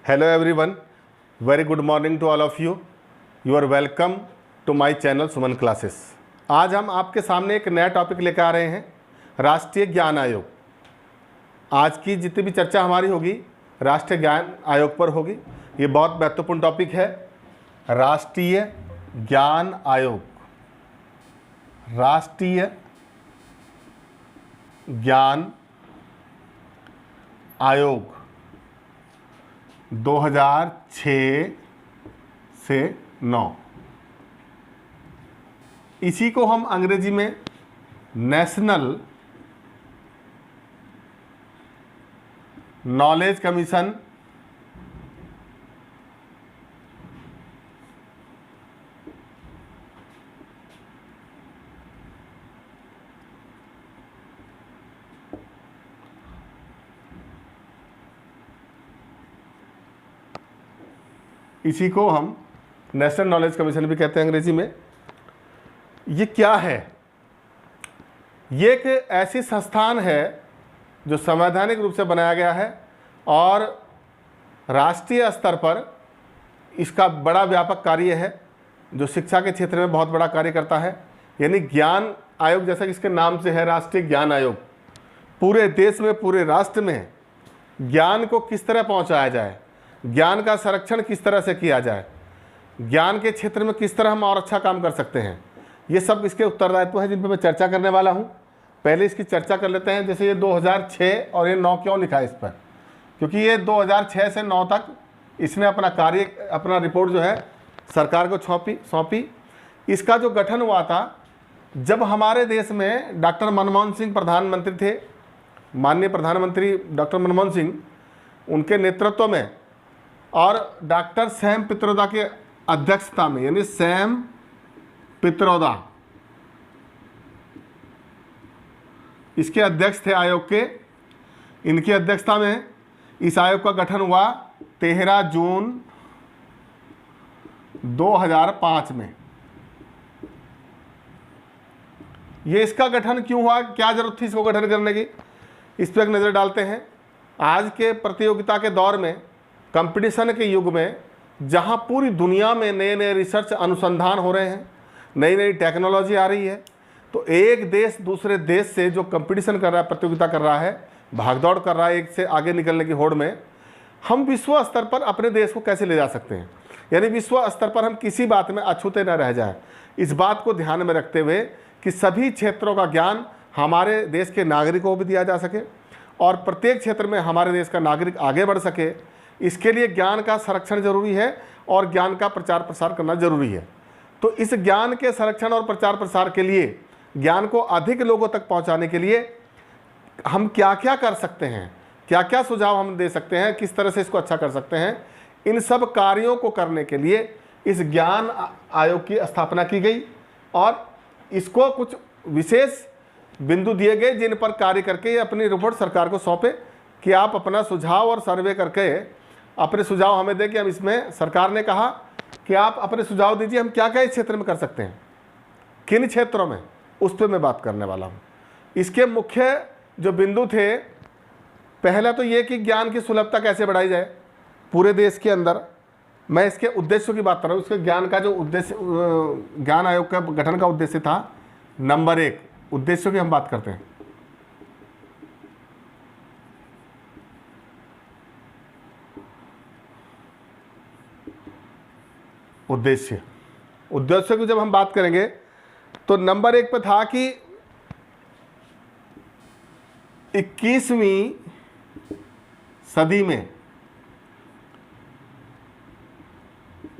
Hello everyone, very good morning to all of you. You are welcome to my channel Suman classes. आज हम आपके सामने एक नया टॉपिक लेकर आ रहे हैं, राष्ट्रीय ज्ञान आयोग। आज की जितनी भी चर्चा हमारी होगी राष्ट्रीय ज्ञान आयोग पर होगी। ये बहुत महत्वपूर्ण टॉपिक है, राष्ट्रीय ज्ञान आयोग। राष्ट्रीय ज्ञान आयोग 2006 से 9, इसी को हम अंग्रेजी में नेशनल नॉलेज कमीशन इसी को हम नेशनल नॉलेज कमीशन भी कहते हैं अंग्रेजी में। ये क्या है? ये एक ऐसी संस्थान है जो संवैधानिक रूप से बनाया गया है और राष्ट्रीय स्तर पर इसका बड़ा व्यापक कार्य है, जो शिक्षा के क्षेत्र में बहुत बड़ा कार्य करता है। यानी ज्ञान आयोग, जैसा कि इसके नाम से है राष्ट्रीय ज्ञान आयोग, पूरे देश में, पूरे राष्ट्र में ज्ञान को किस तरह पहुंचाया जाए, ज्ञान का संरक्षण किस तरह से किया जाए, ज्ञान के क्षेत्र में किस तरह हम और अच्छा काम कर सकते हैं, ये सब इसके उत्तरदायित्व हैं जिन पर मैं चर्चा करने वाला हूं। पहले इसकी चर्चा कर लेते हैं। जैसे ये 2006 और ये 9 क्यों लिखा है इस पर? क्योंकि ये 2006 से 9 तक इसने अपना कार्य, अपना रिपोर्ट जो है सरकार को सौंपी। इसका जो गठन हुआ था जब हमारे देश में डॉक्टर मनमोहन सिंह प्रधानमंत्री थे, माननीय प्रधानमंत्री डॉक्टर मनमोहन सिंह, उनके नेतृत्व में और डॉक्टर सैम पित्रोदा के अध्यक्षता में, यानी सैम पित्रोदा इसके अध्यक्ष थे आयोग के, इनकी अध्यक्षता में इस आयोग का गठन हुआ 13 जून 2005 में। ये इसका गठन क्यों हुआ, क्या जरूरत थी इसको गठन करने की, इस पर एक नज़र डालते हैं। आज के प्रतियोगिता के दौर में, कंपटीशन के युग में, जहां पूरी दुनिया में नए नए रिसर्च अनुसंधान हो रहे हैं, नई नई टेक्नोलॉजी आ रही है, तो एक देश दूसरे देश से जो कंपटीशन कर रहा है, प्रतियोगिता कर रहा है, भागदौड़ कर रहा है एक से आगे निकलने की होड़ में, हम विश्व स्तर पर अपने देश को कैसे ले जा सकते हैं, यानी विश्व स्तर पर हम किसी बात में अछूते न रह जाए। इस बात को ध्यान में रखते हुए कि सभी क्षेत्रों का ज्ञान हमारे देश के नागरिकों को भी दिया जा सके और प्रत्येक क्षेत्र में हमारे देश का नागरिक आगे बढ़ सके, इसके लिए ज्ञान का संरक्षण जरूरी है और ज्ञान का प्रचार प्रसार करना जरूरी है। तो इस ज्ञान के संरक्षण और प्रचार प्रसार के लिए, ज्ञान को अधिक लोगों तक पहुंचाने के लिए हम क्या क्या कर सकते हैं, क्या क्या सुझाव हम दे सकते हैं, किस तरह से इसको अच्छा कर सकते हैं, इन सब कार्यों को करने के लिए इस ज्ञान आयोग की स्थापना की गई और इसको कुछ विशेष बिंदु दिए गए जिन पर कार्य करके ये अपनी रिपोर्ट सरकार को सौंपे कि आप अपना सुझाव और सर्वे करके अपने सुझाव हमें दें कि हम इसमें, सरकार ने कहा कि आप अपने सुझाव दीजिए, हम क्या क्या इस क्षेत्र में कर सकते हैं, किन क्षेत्रों में, उस पर मैं बात करने वाला हूँ। इसके मुख्य जो बिंदु थे, पहला तो ये कि ज्ञान की सुलभता कैसे बढ़ाई जाए पूरे देश के अंदर। मैं इसके उद्देश्यों की बात कर रहा हूँ। इसके ज्ञान का जो उद्देश्य, ज्ञान आयोग का गठन का उद्देश्य था, नंबर 1, उद्देश्यों की हम बात करते हैं। उद्देश्य की जब हम बात करेंगे तो नंबर 1 पे था कि 21वीं सदी में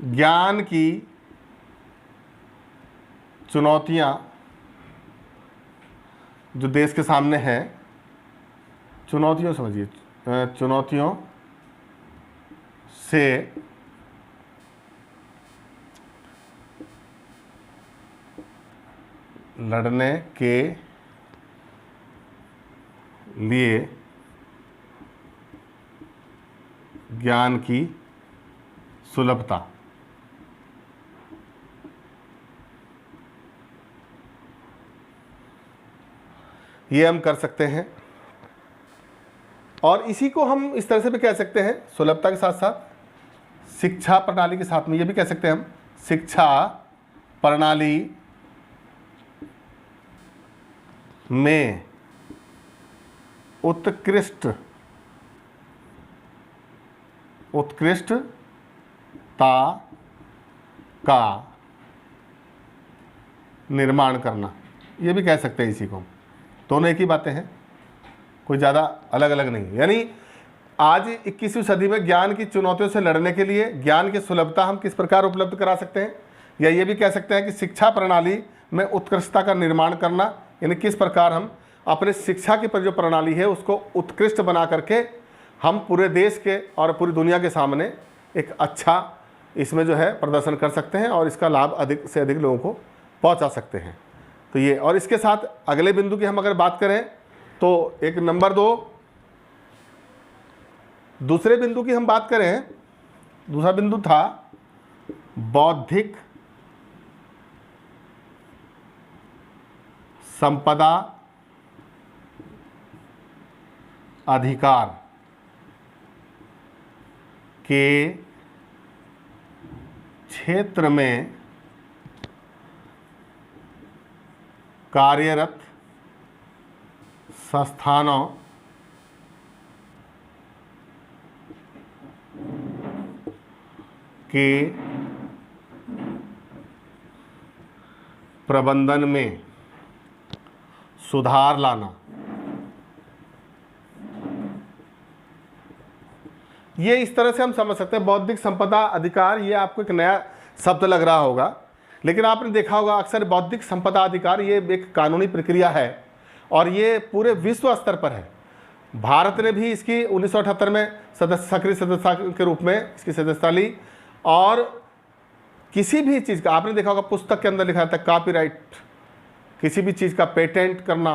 ज्ञान की चुनौतियां जो देश के सामने हैं, चुनौतियों समझिए, चुनौतियों से लड़ने के लिए ज्ञान की सुलभता, ये हम कर सकते हैं। और इसी को हम इस तरह से भी कह सकते हैं सुलभता के साथ साथ शिक्षा प्रणाली के साथ में ये भी कह सकते हैं हम शिक्षा प्रणाली में उत्कृष्टता का निर्माण करना, ये भी कह सकते हैं इसी को हम। दोनों एक ही बातें हैं, कोई ज़्यादा अलग अलग नहीं। यानी आज 21वीं सदी में ज्ञान की चुनौतियों से लड़ने के लिए ज्ञान की सुलभता हम किस प्रकार उपलब्ध करा सकते हैं, या ये भी कह सकते हैं कि शिक्षा प्रणाली में उत्कृष्टता का निर्माण करना, यानी किस प्रकार हम अपने शिक्षा की जो प्रणाली है उसको उत्कृष्ट बना करके हम पूरे देश के और पूरी दुनिया के सामने एक अच्छा इसमें जो है प्रदर्शन कर सकते हैं और इसका लाभ अधिक से अधिक लोगों को पहुंचा सकते हैं। तो ये, और इसके साथ अगले बिंदु की हम अगर बात करें तो एक नंबर 2, दूसरे बिंदु की हम बात करें, दूसरा बिंदु था बौद्धिक संपदा अधिकार के क्षेत्र में कार्यरत संस्थानों के प्रबंधन में सुधार लाना। ये इस तरह से हम समझ सकते हैं। बौद्धिक संपदा अधिकार, ये आपको एक नया शब्द लग रहा होगा, लेकिन आपने देखा होगा अक्सर बौद्धिक संपदा अधिकार ये एक कानूनी प्रक्रिया है और ये पूरे विश्व स्तर पर है। भारत ने भी इसकी 1978 में सक्रिय सदस्यता के रूप में इसकी सदस्यता ली, और किसी भी चीज़ का आपने देखा होगा पुस्तक के अंदर लिखा रहता है कॉपीराइट, किसी भी चीज़ का पेटेंट करना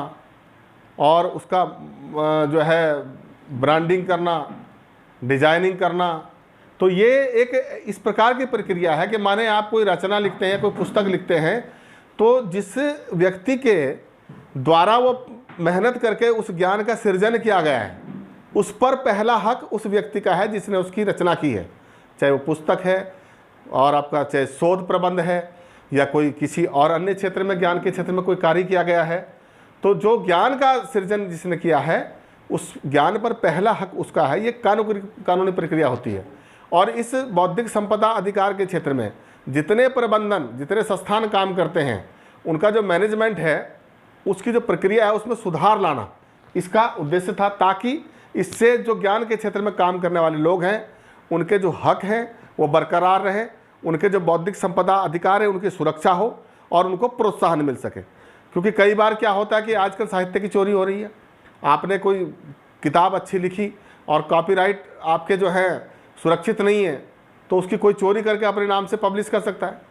और उसका जो है ब्रांडिंग करना, डिजाइनिंग करना। तो ये एक इस प्रकार की प्रक्रिया है कि माने आप कोई रचना लिखते हैं, कोई पुस्तक लिखते हैं, तो जिस व्यक्ति के द्वारा वो मेहनत करके उस ज्ञान का सृजन किया गया है उस पर पहला हक उस व्यक्ति का है जिसने उसकी रचना की है, चाहे वो पुस्तक है और आपका चाहे शोध प्रबंध है या कोई किसी और अन्य क्षेत्र में ज्ञान के क्षेत्र में कोई कार्य किया गया है। तो जो ज्ञान का सृजन जिसने किया है उस ज्ञान पर पहला हक उसका है। ये कानूनी प्रक्रिया होती है। और इस बौद्धिक संपदा अधिकार के क्षेत्र में जितने प्रबंधन, जितने संस्थान काम करते हैं, उनका जो मैनेजमेंट है, उसकी जो प्रक्रिया है उसमें सुधार लाना इसका उद्देश्य था, ताकि इससे जो ज्ञान के क्षेत्र में काम करने वाले लोग हैं उनके जो हक हैं वो बरकरार रहें, उनके जो बौद्धिक संपदा अधिकार है उनकी सुरक्षा हो और उनको प्रोत्साहन मिल सके। क्योंकि कई बार क्या होता है कि आजकल साहित्य की चोरी हो रही है। आपने कोई किताब अच्छी लिखी और कॉपीराइट आपके जो है सुरक्षित नहीं है, तो उसकी कोई चोरी करके अपने नाम से पब्लिश कर सकता है,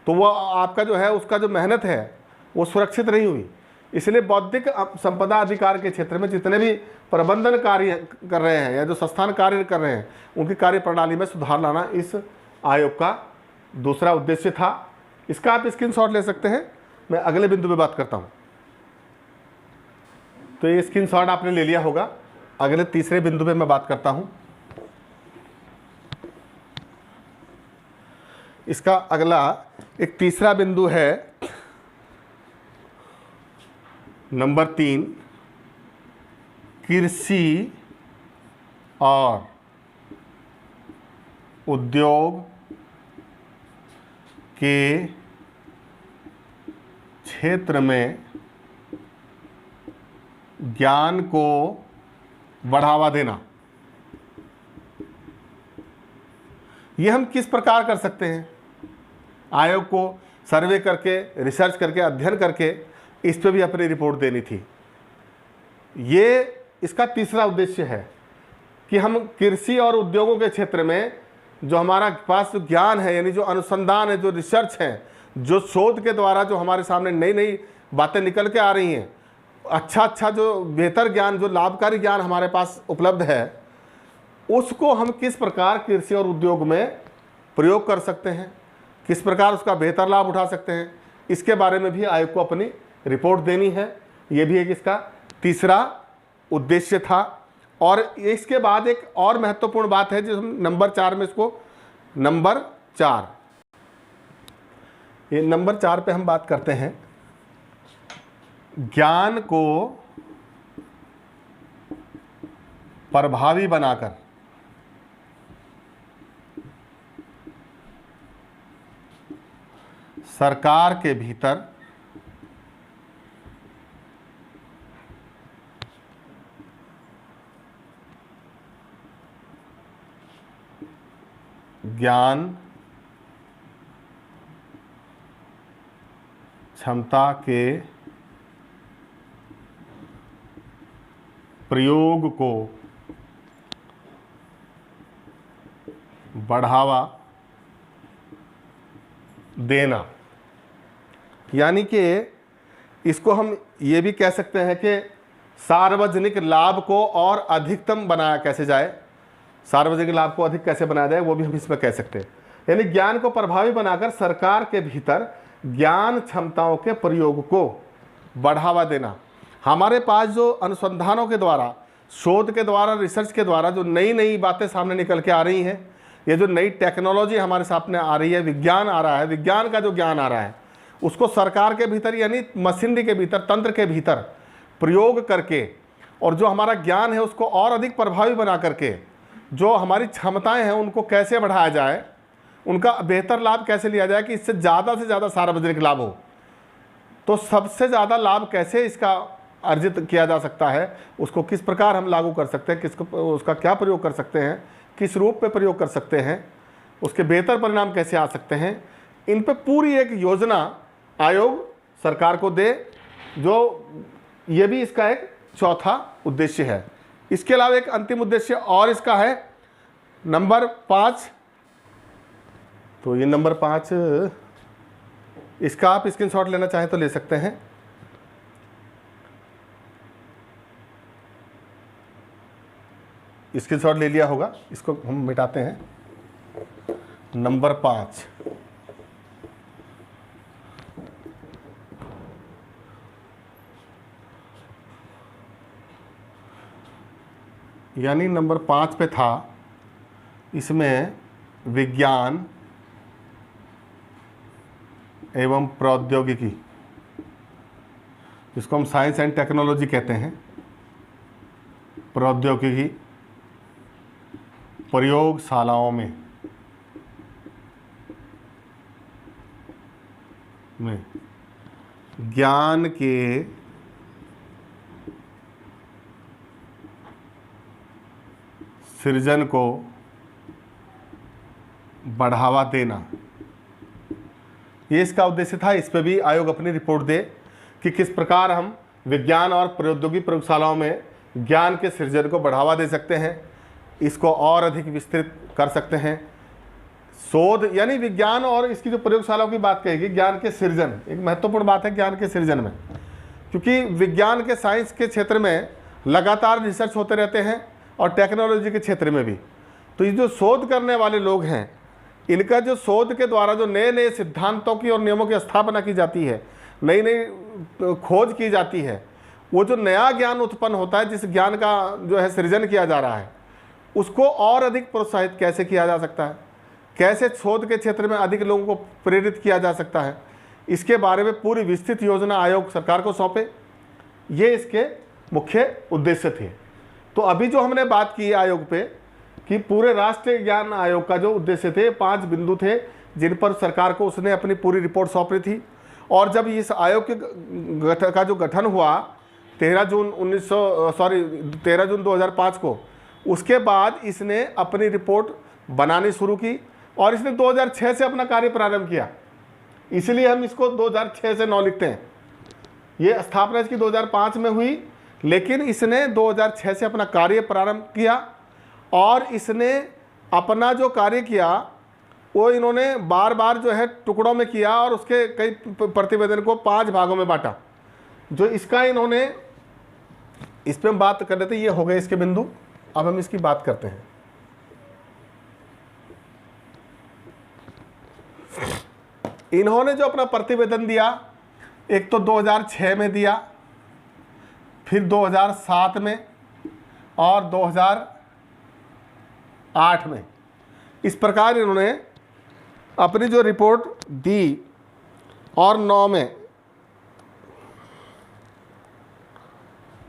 तो वो आपका जो है उसका जो मेहनत है वो सुरक्षित नहीं हुई। इसलिए बौद्धिक संपदा अधिकार के क्षेत्र में जितने भी प्रबंधन कार्य कर रहे हैं या जो संस्थान कार्य कर रहे हैं उनकी कार्य प्रणाली में सुधार लाना इस आयोग का दूसरा उद्देश्य था। इसका आप स्क्रीनशॉट ले सकते हैं। मैं अगले बिंदु पे बात करता हूँ। तो ये स्क्रीनशॉट आपने ले लिया होगा। अगले तीसरे बिंदु पे मैं बात करता हूँ। इसका अगला एक तीसरा बिंदु है नंबर 3, कृषि और उद्योग के क्षेत्र में ज्ञान को बढ़ावा देना। ये हम किस प्रकार कर सकते हैं? आयोग को सर्वे करके, रिसर्च करके, अध्ययन करके इस पे भी अपनी रिपोर्ट देनी थी। ये इसका तीसरा उद्देश्य है कि हम कृषि और उद्योगों के क्षेत्र में जो हमारा पास जो ज्ञान है, यानी जो अनुसंधान है, जो रिसर्च है, जो शोध के द्वारा जो हमारे सामने नई नई बातें निकल के आ रही हैं, अच्छा जो बेहतर ज्ञान, जो लाभकारी ज्ञान हमारे पास उपलब्ध है, उसको हम किस प्रकार कृषि और उद्योग में प्रयोग कर सकते हैं, किस प्रकार उसका बेहतर लाभ उठा सकते हैं, इसके बारे में भी आयोग को अपनी रिपोर्ट देनी है। ये भी एक इसका तीसरा उद्देश्य था। और इसके बाद एक और महत्वपूर्ण बात है जो हम नंबर 4 में इसको नंबर 4, ये नंबर 4 पे हम बात करते हैं ज्ञान को प्रभावी बनाकर सरकार के भीतर ज्ञान क्षमता के प्रयोग को बढ़ावा देना। यानी कि इसको हम ये भी कह सकते हैं कि सार्वजनिक लाभ को और अधिकतम बनाया कैसे जाए, सार्वजनिक लाभ को अधिक कैसे बनाया जाए, वो भी हम इसमें कह सकते हैं। यानी ज्ञान को प्रभावी बनाकर सरकार के भीतर ज्ञान क्षमताओं के प्रयोग को बढ़ावा देना। हमारे पास जो अनुसंधानों के द्वारा, शोध के द्वारा, रिसर्च के द्वारा जो नई नई बातें सामने निकल के आ रही हैं, ये जो नई टेक्नोलॉजी हमारे सामने आ रही है, विज्ञान आ रहा है, विज्ञान का जो ज्ञान आ रहा है, उसको सरकार के भीतर यानी मशीनरी के भीतर, तंत्र के भीतर प्रयोग करके और जो हमारा ज्ञान है उसको और अधिक प्रभावी बना करके जो हमारी क्षमताएं हैं उनको कैसे बढ़ाया जाए, उनका बेहतर लाभ कैसे लिया जाए कि इससे ज़्यादा से ज़्यादा सार्वजनिक लाभ हो। तो सबसे ज़्यादा लाभ कैसे इसका अर्जित किया जा सकता है, उसको किस प्रकार हम लागू कर सकते हैं, किसको उसका क्या प्रयोग कर सकते हैं, किस रूप में प्रयोग कर सकते हैं, उसके बेहतर परिणाम कैसे आ सकते हैं, इन पे पूरी एक योजना आयोग सरकार को दे, जो ये भी इसका एक चौथा उद्देश्य है। इसके अलावा एक अंतिम उद्देश्य और इसका है नंबर 5। तो ये नंबर 5 इसका आप स्क्रीनशॉट लेना चाहें तो ले सकते हैं। स्क्रीनशॉट ले लिया होगा, इसको हम मिटाते हैं। नंबर 5 यानी नंबर 5 पे था, इसमें विज्ञान एवं प्रौद्योगिकी, जिसको हम साइंस एंड टेक्नोलॉजी कहते हैं, प्रौद्योगिकी प्रयोगशालाओं में ज्ञान के सृजन को बढ़ावा देना, ये इसका उद्देश्य था। इस पर भी आयोग अपनी रिपोर्ट दे कि किस प्रकार हम विज्ञान और प्रौद्योगिकी प्रयोगशालाओं में ज्ञान के सृजन को बढ़ावा दे सकते हैं, इसको और अधिक विस्तृत कर सकते हैं। शोध यानी विज्ञान और इसकी जो प्रयोगशालाओं की बात कहेगी, ज्ञान के सृजन एक महत्वपूर्ण बात है ज्ञान के सृजन में, क्योंकि विज्ञान के साइंस के क्षेत्र में लगातार रिसर्च होते रहते हैं और टेक्नोलॉजी के क्षेत्र में भी। तो ये जो शोध करने वाले लोग हैं, इनका जो शोध के द्वारा जो नए नए सिद्धांतों की और नियमों की स्थापना की जाती है, नई नई खोज की जाती है, वो जो नया ज्ञान उत्पन्न होता है, जिस ज्ञान का जो है सृजन किया जा रहा है, उसको और अधिक प्रोत्साहित कैसे किया जा सकता है, कैसे शोध के क्षेत्र में अधिक लोगों को प्रेरित किया जा सकता है, इसके बारे में पूरी विस्तृत योजना आयोग सरकार को सौंपे। ये इसके मुख्य उद्देश्य थे। तो अभी जो हमने बात की आयोग पे कि पूरे राष्ट्रीय ज्ञान आयोग का जो उद्देश्य थे, 5 बिंदु थे जिन पर सरकार को उसने अपनी पूरी रिपोर्ट सौंपी थी। और जब इस आयोग का जो गठन हुआ 13 जून 2005 को, उसके बाद इसने अपनी रिपोर्ट बनानी शुरू की और इसने 2006 से अपना कार्य प्रारंभ किया। इसलिए हम इसको 2006 से 9 लिखते हैं। ये स्थापना इसकी 2005 में हुई, लेकिन इसने 2006 से अपना कार्य प्रारंभ किया और इसने अपना जो कार्य किया वो इन्होंने बार बार जो है टुकड़ों में किया और उसके कई प्रतिवेदन को 5 भागों में बांटा। जो इसका इन्होंने, इस पर हम बात कर रहे थे, ये हो गए इसके बिंदु। अब हम इसकी बात करते हैं। इन्होंने जो अपना प्रतिवेदन दिया, एक तो 2006 में दिया, फिर 2007 में और 2008 में। इस प्रकार इन्होंने अपनी जो रिपोर्ट दी और 9 में,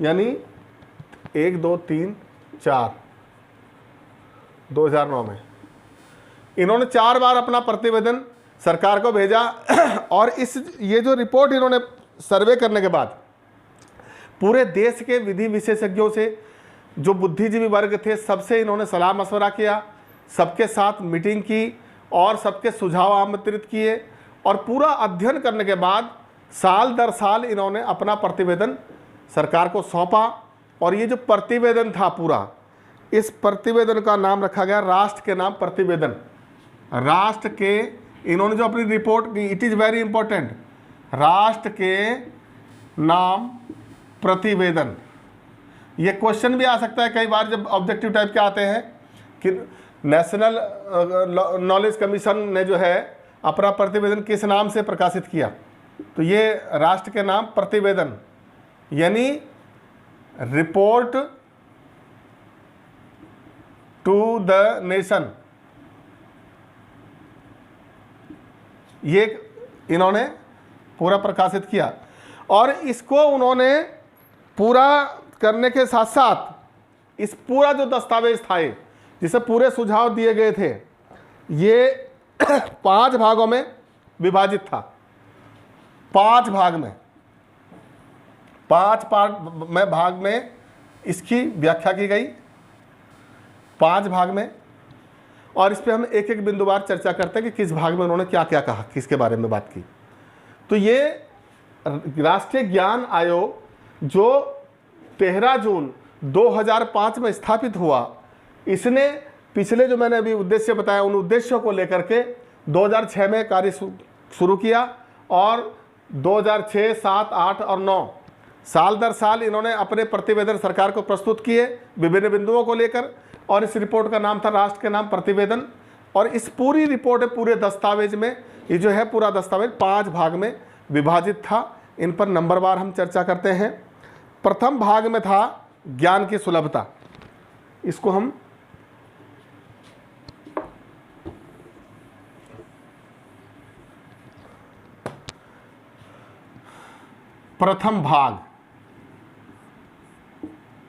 यानी 1 2 3 4 2009 में इन्होंने 4 बार अपना प्रतिवेदन सरकार को भेजा। और ये जो रिपोर्ट इन्होंने सर्वे करने के बाद पूरे देश के विधि विशेषज्ञों से, जो बुद्धिजीवी वर्ग थे, सबसे इन्होंने सलाह मशवरा किया, सबके साथ मीटिंग की और सबके सुझाव आमंत्रित किए और पूरा अध्ययन करने के बाद साल दर साल इन्होंने अपना प्रतिवेदन सरकार को सौंपा। और ये जो प्रतिवेदन था पूरा, इस प्रतिवेदन का नाम रखा गया राष्ट्र के नाम प्रतिवेदन। राष्ट्र के इन्होंने जो अपनी रिपोर्ट की, इट इज़ वेरी इंपॉर्टेंट, राष्ट्र के नाम प्रतिवेदन। ये क्वेश्चन भी आ सकता है कई बार जब ऑब्जेक्टिव टाइप के आते हैं कि नेशनल नॉलेज कमीशन ने जो है अपना प्रतिवेदन किस नाम से प्रकाशित किया, तो ये राष्ट्र के नाम प्रतिवेदन यानी रिपोर्ट टू द नेशन, ये इन्होंने पूरा प्रकाशित किया। और इसको उन्होंने पूरा करने के साथ साथ इस पूरा जो दस्तावेज था, जिसे पूरे सुझाव दिए गए थे, ये 5 भागों में विभाजित था। 5 भाग में, 5 पार्ट में, भाग में इसकी व्याख्या की गई, 5 भाग में। और इस पे हम एक एक बिंदुवार चर्चा करते हैं कि किस भाग में उन्होंने क्या क्या कहा, किसके बारे में बात की। तो ये राष्ट्रीय ज्ञान आयोग जो 13 जून 2005 में स्थापित हुआ, इसने पिछले जो मैंने अभी उद्देश्य बताया, उन उद्देश्यों को लेकर के 2006 में कार्य शुरू किया और 2006, 7, 8 और 9 साल दर साल इन्होंने अपने प्रतिवेदन सरकार को प्रस्तुत किए विभिन्न बिंदुओं को लेकर। और इस रिपोर्ट का नाम था राष्ट्र के नाम प्रतिवेदन। और इस पूरी रिपोर्ट, पूरे दस्तावेज में, ये जो है पूरा दस्तावेज 5 भाग में विभाजित था। इन पर नंबरवार हम चर्चा करते हैं। प्रथम भाग में था ज्ञान की सुलभता। इसको हम प्रथम भाग,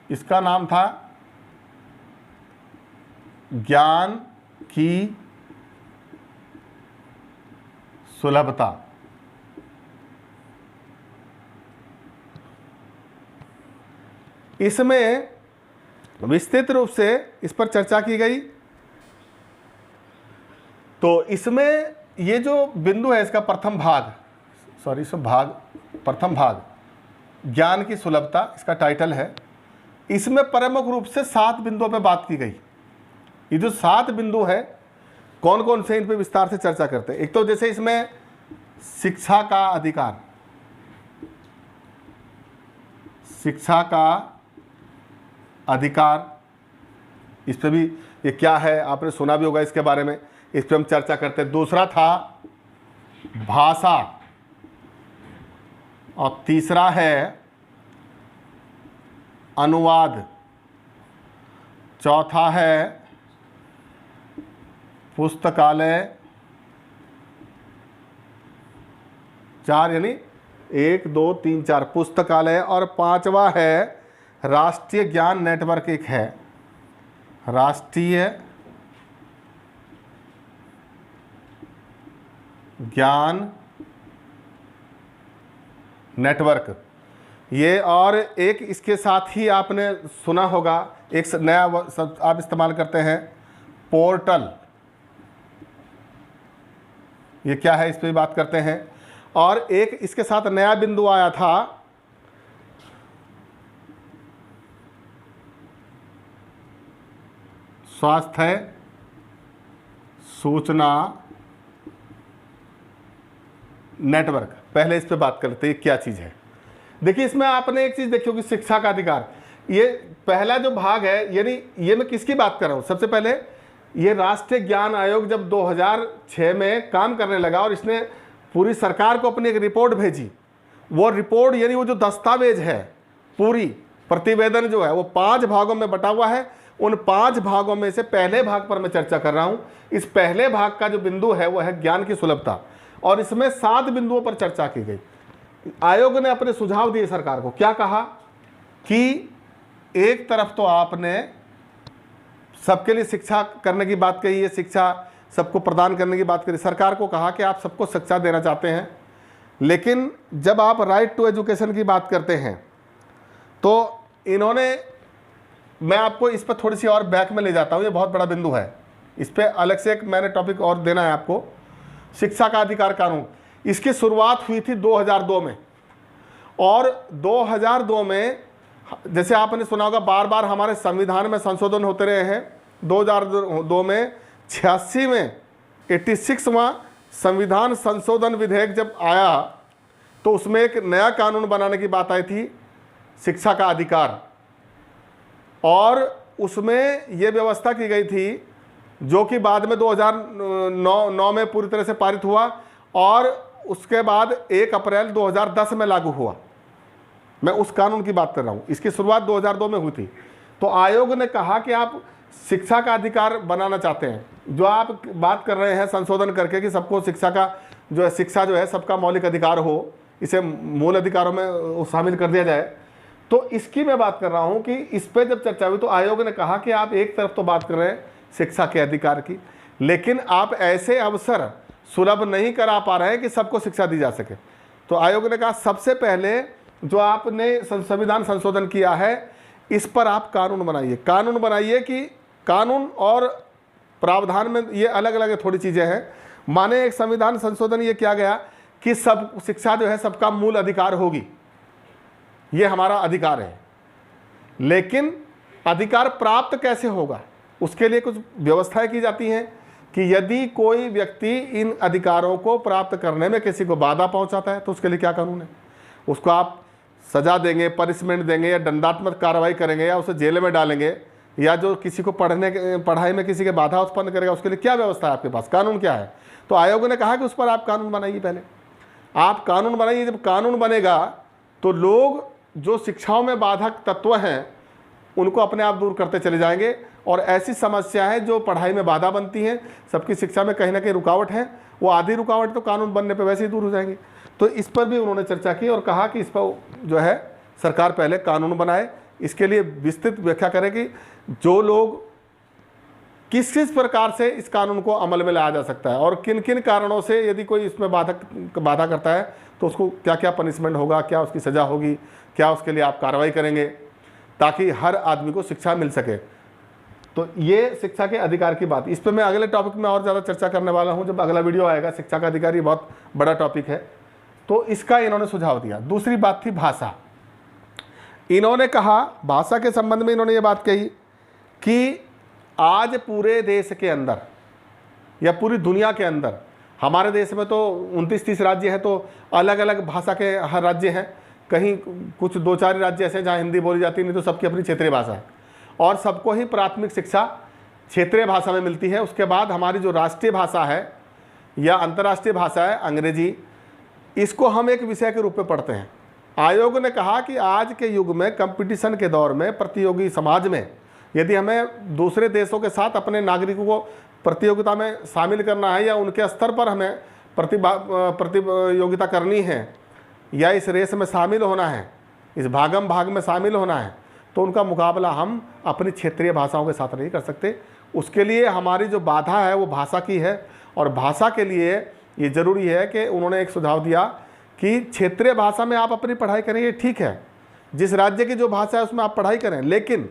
इसका नाम था ज्ञान की सुलभता। इसमें विस्तृत रूप से इस पर चर्चा की गई। तो इसमें ये जो बिंदु है, इसका प्रथम भाग, प्रथम भाग ज्ञान की सुलभता, इसका टाइटल है। इसमें प्रमुख रूप से 7 बिंदुओं पर बात की गई। ये जो 7 बिंदु है, कौन कौन से, इन पर विस्तार से चर्चा करते हैं। एक तो जैसे इसमें शिक्षा का अधिकार, शिक्षा का अधिकार, इस पर भी ये क्या है आपने सुना भी होगा इसके बारे में, इस पर हम चर्चा करते हैं। दूसरा था भाषा और तीसरा है अनुवाद, चौथा है पुस्तकालय, 4 यानी 1 2 3 4 पुस्तकालय, और 5वां है राष्ट्रीय ज्ञान नेटवर्क। एक है राष्ट्रीय ज्ञान नेटवर्क। ये और एक इसके साथ ही आपने सुना होगा, एक नया शब्द आप इस्तेमाल करते हैं, पोर्टल। ये क्या है, इस पर भी बात करते हैं। और एक इसके साथ नया बिंदु आया था स्वास्थ्य सूचना नेटवर्क। पहले इस पे बात करते हैं क्या चीज़ है। देखिए, इसमें आपने एक चीज़ देखी होगी, शिक्षा का अधिकार। ये पहला जो भाग है, यानी ये मैं किसकी बात कर रहा हूँ, सबसे पहले ये राष्ट्रीय ज्ञान आयोग जब 2006 में काम करने लगा और इसने पूरी सरकार को अपनी एक रिपोर्ट भेजी, वो रिपोर्ट यानी वो जो दस्तावेज है, पूरी प्रतिवेदन जो है वो 5 भागों में बटा हुआ है। उन 5 भागों में से पहले भाग पर मैं चर्चा कर रहा हूं। इस पहले भाग का जो बिंदु है वो है ज्ञान की सुलभता, और इसमें 7 बिंदुओं पर चर्चा की गई। आयोग ने अपने सुझाव दिए सरकार को। क्या कहा कि एक तरफ तो आपने सबके लिए शिक्षा करने की बात कही है, शिक्षा सबको प्रदान करने की बात करी। सरकार को कहा कि आप सबको शिक्षा देना चाहते हैं, लेकिन जब आप राइट टू एजुकेशन की बात करते हैं तो इन्होंने, मैं आपको इस पर थोड़ी सी और बैक में ले जाता हूँ, ये बहुत बड़ा बिंदु है, इस पर अलग से एक मैंने टॉपिक और देना है आपको। शिक्षा का अधिकार कानून, इसकी शुरुआत हुई थी 2002 में, और 2002 में जैसे आपने सुना होगा बार बार हमारे संविधान में संशोधन होते रहे हैं। 2002 में 86वां संविधान संशोधन विधेयक जब आया तो उसमें एक नया कानून बनाने की बात आई थी, शिक्षा का अधिकार, और उसमें ये व्यवस्था की गई थी जो कि बाद में 2009 में पूरी तरह से पारित हुआ, और उसके बाद 1 अप्रैल 2010 में लागू हुआ। मैं उस कानून की बात कर रहा हूँ, इसकी शुरुआत 2002 में हुई थी। तो आयोग ने कहा कि आप शिक्षा का अधिकार बनाना चाहते हैं, जो आप बात कर रहे हैं संशोधन करके कि सबको शिक्षा का जो है, शिक्षा जो है सबका मौलिक अधिकार हो, इसे मूल अधिकारों में शामिल कर दिया जाए। तो इसकी मैं बात कर रहा हूँ कि इस पर जब चर्चा हुई तो आयोग ने कहा कि आप एक तरफ तो बात कर रहे हैं शिक्षा के अधिकार की, लेकिन आप ऐसे अवसर सुलभ नहीं करा पा रहे हैं कि सबको शिक्षा दी जा सके। तो आयोग ने कहा सबसे पहले जो आपने संविधान संशोधन किया है इस पर आप कानून बनाइए। कानून बनाइए कि कानून और प्रावधान में ये अलग अलग थोड़ी चीज़ें हैं। माने एक संविधान संशोधन ये किया गया कि सब शिक्षा जो है सबका मूल अधिकार होगी, ये हमारा अधिकार है, लेकिन अधिकार प्राप्त कैसे होगा उसके लिए कुछ व्यवस्थाएं की जाती हैं कि यदि कोई व्यक्ति इन अधिकारों को प्राप्त करने में किसी को बाधा पहुंचाता है तो उसके लिए क्या कानून है। उसको आप सजा देंगे, पनिशमेंट देंगे, या दंडात्मक कार्रवाई करेंगे, या उसे जेल में डालेंगे, या जो किसी को पढ़ाई में किसी के बाधा उत्पन्न करेगा उसके लिए क्या व्यवस्था है आपके पास, कानून क्या है। तो आयोग ने कहा कि उस पर आप कानून बनाइए। पहले आप कानून बनाइए। जब कानून बनेगा तो लोग जो शिक्षाओं में बाधक तत्व हैं उनको अपने आप दूर करते चले जाएंगे, और ऐसी समस्याएं जो पढ़ाई में बाधा बनती हैं, सबकी शिक्षा में कहीं ना कहीं रुकावट है, वो आधी रुकावट तो कानून बनने पर वैसे ही दूर हो जाएंगी। तो इस पर भी उन्होंने चर्चा की और कहा कि इस पर जो है सरकार पहले कानून बनाए, इसके लिए विस्तृत व्याख्या करे कि जो लोग किस किस प्रकार से इस कानून को अमल में लाया जा सकता है, और किन किन कारणों से यदि कोई इसमें बाधा करता है तो उसको क्या क्या पनिशमेंट होगा, क्या उसकी सज़ा होगी, क्या उसके लिए आप कार्रवाई करेंगे, ताकि हर आदमी को शिक्षा मिल सके। तो ये शिक्षा के अधिकार की बात, इस पर मैं अगले टॉपिक में और ज़्यादा चर्चा करने वाला हूँ जब अगला वीडियो आएगा। शिक्षा का अधिकार ये बहुत बड़ा टॉपिक है, तो इसका इन्होंने सुझाव दिया। दूसरी बात थी भाषा। इन्होंने कहा, भाषा के संबंध में इन्होंने ये बात कही कि आज पूरे देश के अंदर या पूरी दुनिया के अंदर, हमारे देश में तो 29-30 राज्य हैं, तो अलग अलग भाषा के हर राज्य हैं। कहीं कुछ 2-4 राज्य ऐसे हैं जहाँ हिंदी बोली जाती है, नहीं तो सबकी अपनी क्षेत्रीय भाषा है, और सबको ही प्राथमिक शिक्षा क्षेत्रीय भाषा में मिलती है। उसके बाद हमारी जो राष्ट्रीय भाषा है या अंतर्राष्ट्रीय भाषा है अंग्रेजी, इसको हम एक विषय के रूप में पढ़ते हैं। आयोग ने कहा कि आज के युग में, कंपटीशन के दौर में, प्रतियोगी समाज में, यदि हमें दूसरे देशों के साथ अपने नागरिकों को प्रतियोगिता में शामिल करना है या उनके स्तर पर हमें प्रतियोगिता करनी है या इस रेस में शामिल होना है, इस भागम भाग में शामिल होना है, तो उनका मुकाबला हम अपनी क्षेत्रीय भाषाओं के साथ नहीं कर सकते। उसके लिए हमारी जो बाधा है वो भाषा की है, और भाषा के लिए ये ज़रूरी है कि उन्होंने एक सुझाव दिया कि क्षेत्रीय भाषा में आप अपनी पढ़ाई करें, ये ठीक है, जिस राज्य की जो भाषा है उसमें आप पढ़ाई करें, लेकिन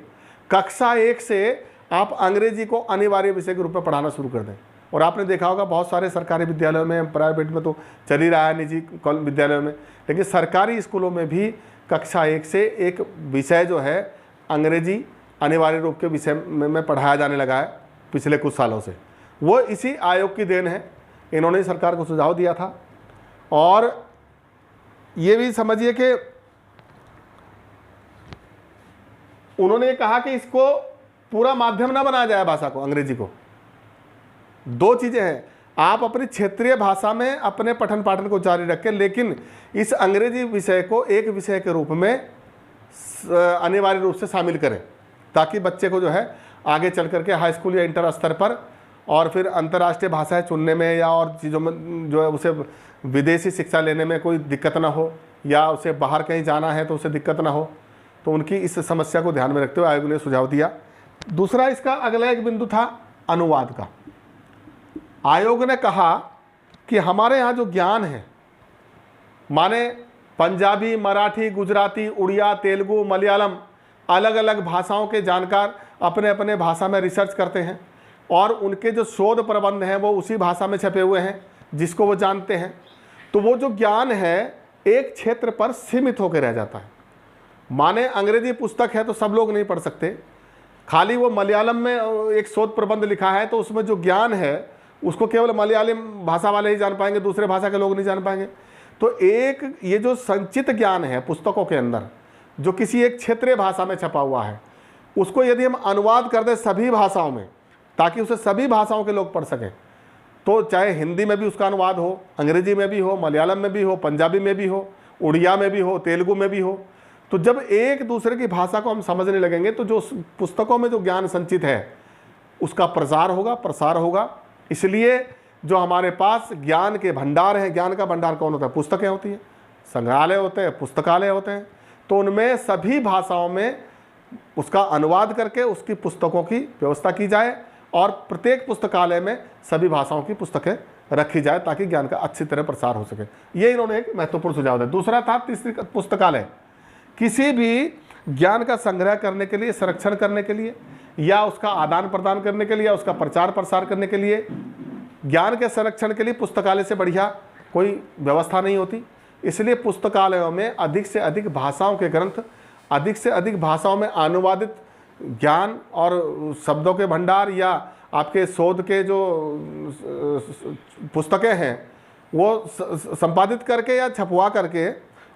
कक्षा 1 से आप अंग्रेजी को अनिवार्य विषय के रूप में पढ़ाना शुरू कर दें। और आपने देखा होगा बहुत सारे सरकारी विद्यालयों में, प्राइवेट में तो चल ही रहा है, निजी विद्यालयों में, लेकिन सरकारी स्कूलों में भी कक्षा 1 से एक विषय जो है अंग्रेजी अनिवार्य रूप के विषय में पढ़ाया जाने लगा है पिछले कुछ सालों से। वो इसी आयोग की देन है, इन्होंने सरकार को सुझाव दिया था। और ये भी समझिए कि उन्होंने कहा कि इसको पूरा माध्यम ना बनाया जाए भाषा को, अंग्रेजी को। 2 चीज़ें हैं, आप अपनी क्षेत्रीय भाषा में अपने पठन पाठन को जारी रखें, लेकिन इस अंग्रेजी विषय को एक विषय के रूप में अनिवार्य रूप से शामिल करें, ताकि बच्चे को जो है आगे चल करके हाई स्कूल या इंटर स्तर पर और फिर अंतर्राष्ट्रीय भाषाएं चुनने में या और चीज़ों में जो है उसे विदेशी शिक्षा लेने में कोई दिक्कत ना हो, या उसे बाहर कहीं जाना है तो उसे दिक्कत ना हो। तो उनकी इस समस्या को ध्यान में रखते हुए आयोग ने सुझाव दिया। दूसरा इसका अगला एक बिंदु था अनुवाद का। आयोग ने कहा कि हमारे यहाँ जो ज्ञान है, माने पंजाबी, मराठी, गुजराती, उड़िया, तेलुगु, मलयालम, अलग अलग भाषाओं के जानकार अपने अपने भाषा में रिसर्च करते हैं और उनके जो शोध प्रबंध हैं वो उसी भाषा में छपे हुए हैं जिसको वो जानते हैं। तो वो जो ज्ञान है एक क्षेत्र पर सीमित होकर रह जाता है। माने अंग्रेजी पुस्तक है तो सब लोग नहीं पढ़ सकते, खाली वो मलयालम में एक शोध प्रबंध लिखा है तो उसमें जो ज्ञान है उसको केवल मलयालम भाषा वाले ही जान पाएंगे, दूसरे भाषा के लोग नहीं जान पाएंगे। तो एक ये जो संचित ज्ञान है पुस्तकों के अंदर जो किसी एक क्षेत्रीय भाषा में छपा हुआ है, उसको यदि हम अनुवाद कर दें सभी भाषाओं में ताकि उसे सभी भाषाओं के लोग पढ़ सकें, तो चाहे हिंदी में भी उसका अनुवाद हो, अंग्रेजी में भी हो, मलयालम में भी हो, पंजाबी में भी हो, उड़िया में भी हो, तेलुगु में भी हो, तो जब एक दूसरे की भाषा को हम समझने लगेंगे तो जो पुस्तकों में जो ज्ञान संचित है उसका प्रसार होगा, प्रसार होगा। इसलिए जो हमारे पास ज्ञान के भंडार हैं, ज्ञान का भंडार कौन होता है? पुस्तकें होती हैं, संग्रहालय होते हैं, पुस्तकालय होते हैं। तो उनमें सभी भाषाओं में उसका अनुवाद करके उसकी पुस्तकों की व्यवस्था की जाए और प्रत्येक पुस्तकालय में सभी भाषाओं की पुस्तकें रखी जाए ताकि ज्ञान का अच्छी तरह प्रसार हो सके। ये इन्होंने एक महत्वपूर्ण सुझाव दिया। दूसरा था तीसरी पुस्तकालय, किसी भी ज्ञान का संग्रह करने के लिए, संरक्षण करने के लिए या उसका आदान प्रदान करने के लिए या उसका प्रचार प्रसार करने के लिए, ज्ञान के संरक्षण के लिए पुस्तकालय से बढ़िया कोई व्यवस्था नहीं होती। इसलिए पुस्तकालयों में अधिक से अधिक भाषाओं के ग्रंथ, अधिक से अधिक भाषाओं में अनुवादित ज्ञान और शब्दों के भंडार या आपके शोध के जो पुस्तकें हैं वो संपादित करके या छपवा करके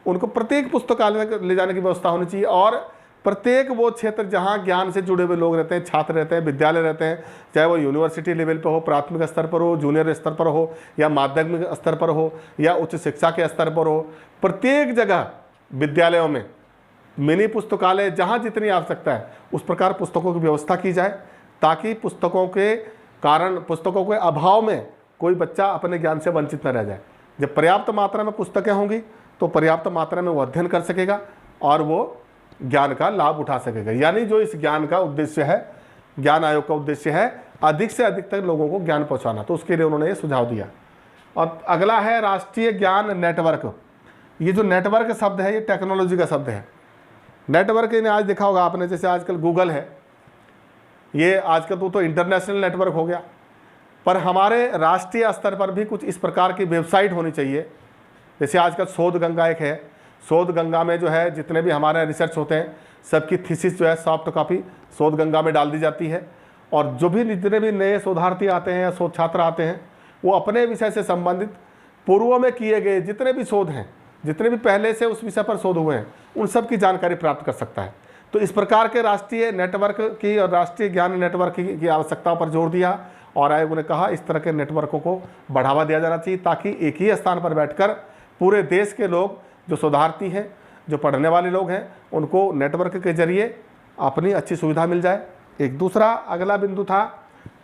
उनको प्रत्येक पुस्तकालय में ले जाने की व्यवस्था होनी चाहिए। और प्रत्येक वो क्षेत्र जहाँ ज्ञान से जुड़े हुए लोग रहते हैं, छात्र रहते हैं, विद्यालय रहते हैं, चाहे वो यूनिवर्सिटी लेवल पे हो, प्राथमिक स्तर पर हो, जूनियर स्तर पर हो या माध्यमिक स्तर पर हो या उच्च शिक्षा के स्तर पर हो, प्रत्येक जगह विद्यालयों में मिनी पुस्तकालय जहाँ जितनी आवश्यकता है उस प्रकार पुस्तकों की व्यवस्था की जाए ताकि पुस्तकों के कारण, पुस्तकों के अभाव में कोई बच्चा अपने ज्ञान से वंचित न रह जाए। जब पर्याप्त मात्रा में पुस्तकें होंगी तो पर्याप्त मात्रा में वो अध्ययन कर सकेगा और वो ज्ञान का लाभ उठा सकेगा। यानी जो इस ज्ञान का उद्देश्य है, ज्ञान आयोग का उद्देश्य है अधिक से अधिक तक लोगों को ज्ञान पहुंचाना, तो उसके लिए उन्होंने ये सुझाव दिया। और अगला है राष्ट्रीय ज्ञान नेटवर्क। ये जो नेटवर्क शब्द है ये टेक्नोलॉजी का शब्द है। नेटवर्क ने आज देखा होगा आपने, जैसे आजकल गूगल है, ये आजकल तो इंटरनेशनल नेटवर्क हो गया, पर हमारे राष्ट्रीय स्तर पर भी कुछ इस प्रकार की वेबसाइट होनी चाहिए। जैसे आजकल शोध गंगा एक है, शोध गंगा में जो है जितने भी हमारे रिसर्च होते हैं सबकी थीसिस जो है सॉफ्ट कॉपी शोध गंगा में डाल दी जाती है और जो भी जितने भी नए शोधार्थी आते हैं या शोध छात्र आते हैं वो अपने विषय से संबंधित पूर्व में किए गए जितने भी शोध हैं, जितने भी पहले से उस विषय पर शोध हुए हैं, उन सब की जानकारी प्राप्त कर सकता है। तो इस प्रकार के राष्ट्रीय नेटवर्क की और राष्ट्रीय ज्ञान नेटवर्क की आवश्यकता पर जोर दिया और आयोग ने कहा इस तरह के नेटवर्कों को बढ़ावा दिया जाना चाहिए ताकि एक ही स्थान पर बैठकर पूरे देश के लोग, जो शोधार्थी हैं, जो पढ़ने वाले लोग हैं, उनको नेटवर्क के जरिए अपनी अच्छी सुविधा मिल जाए। एक दूसरा अगला बिंदु था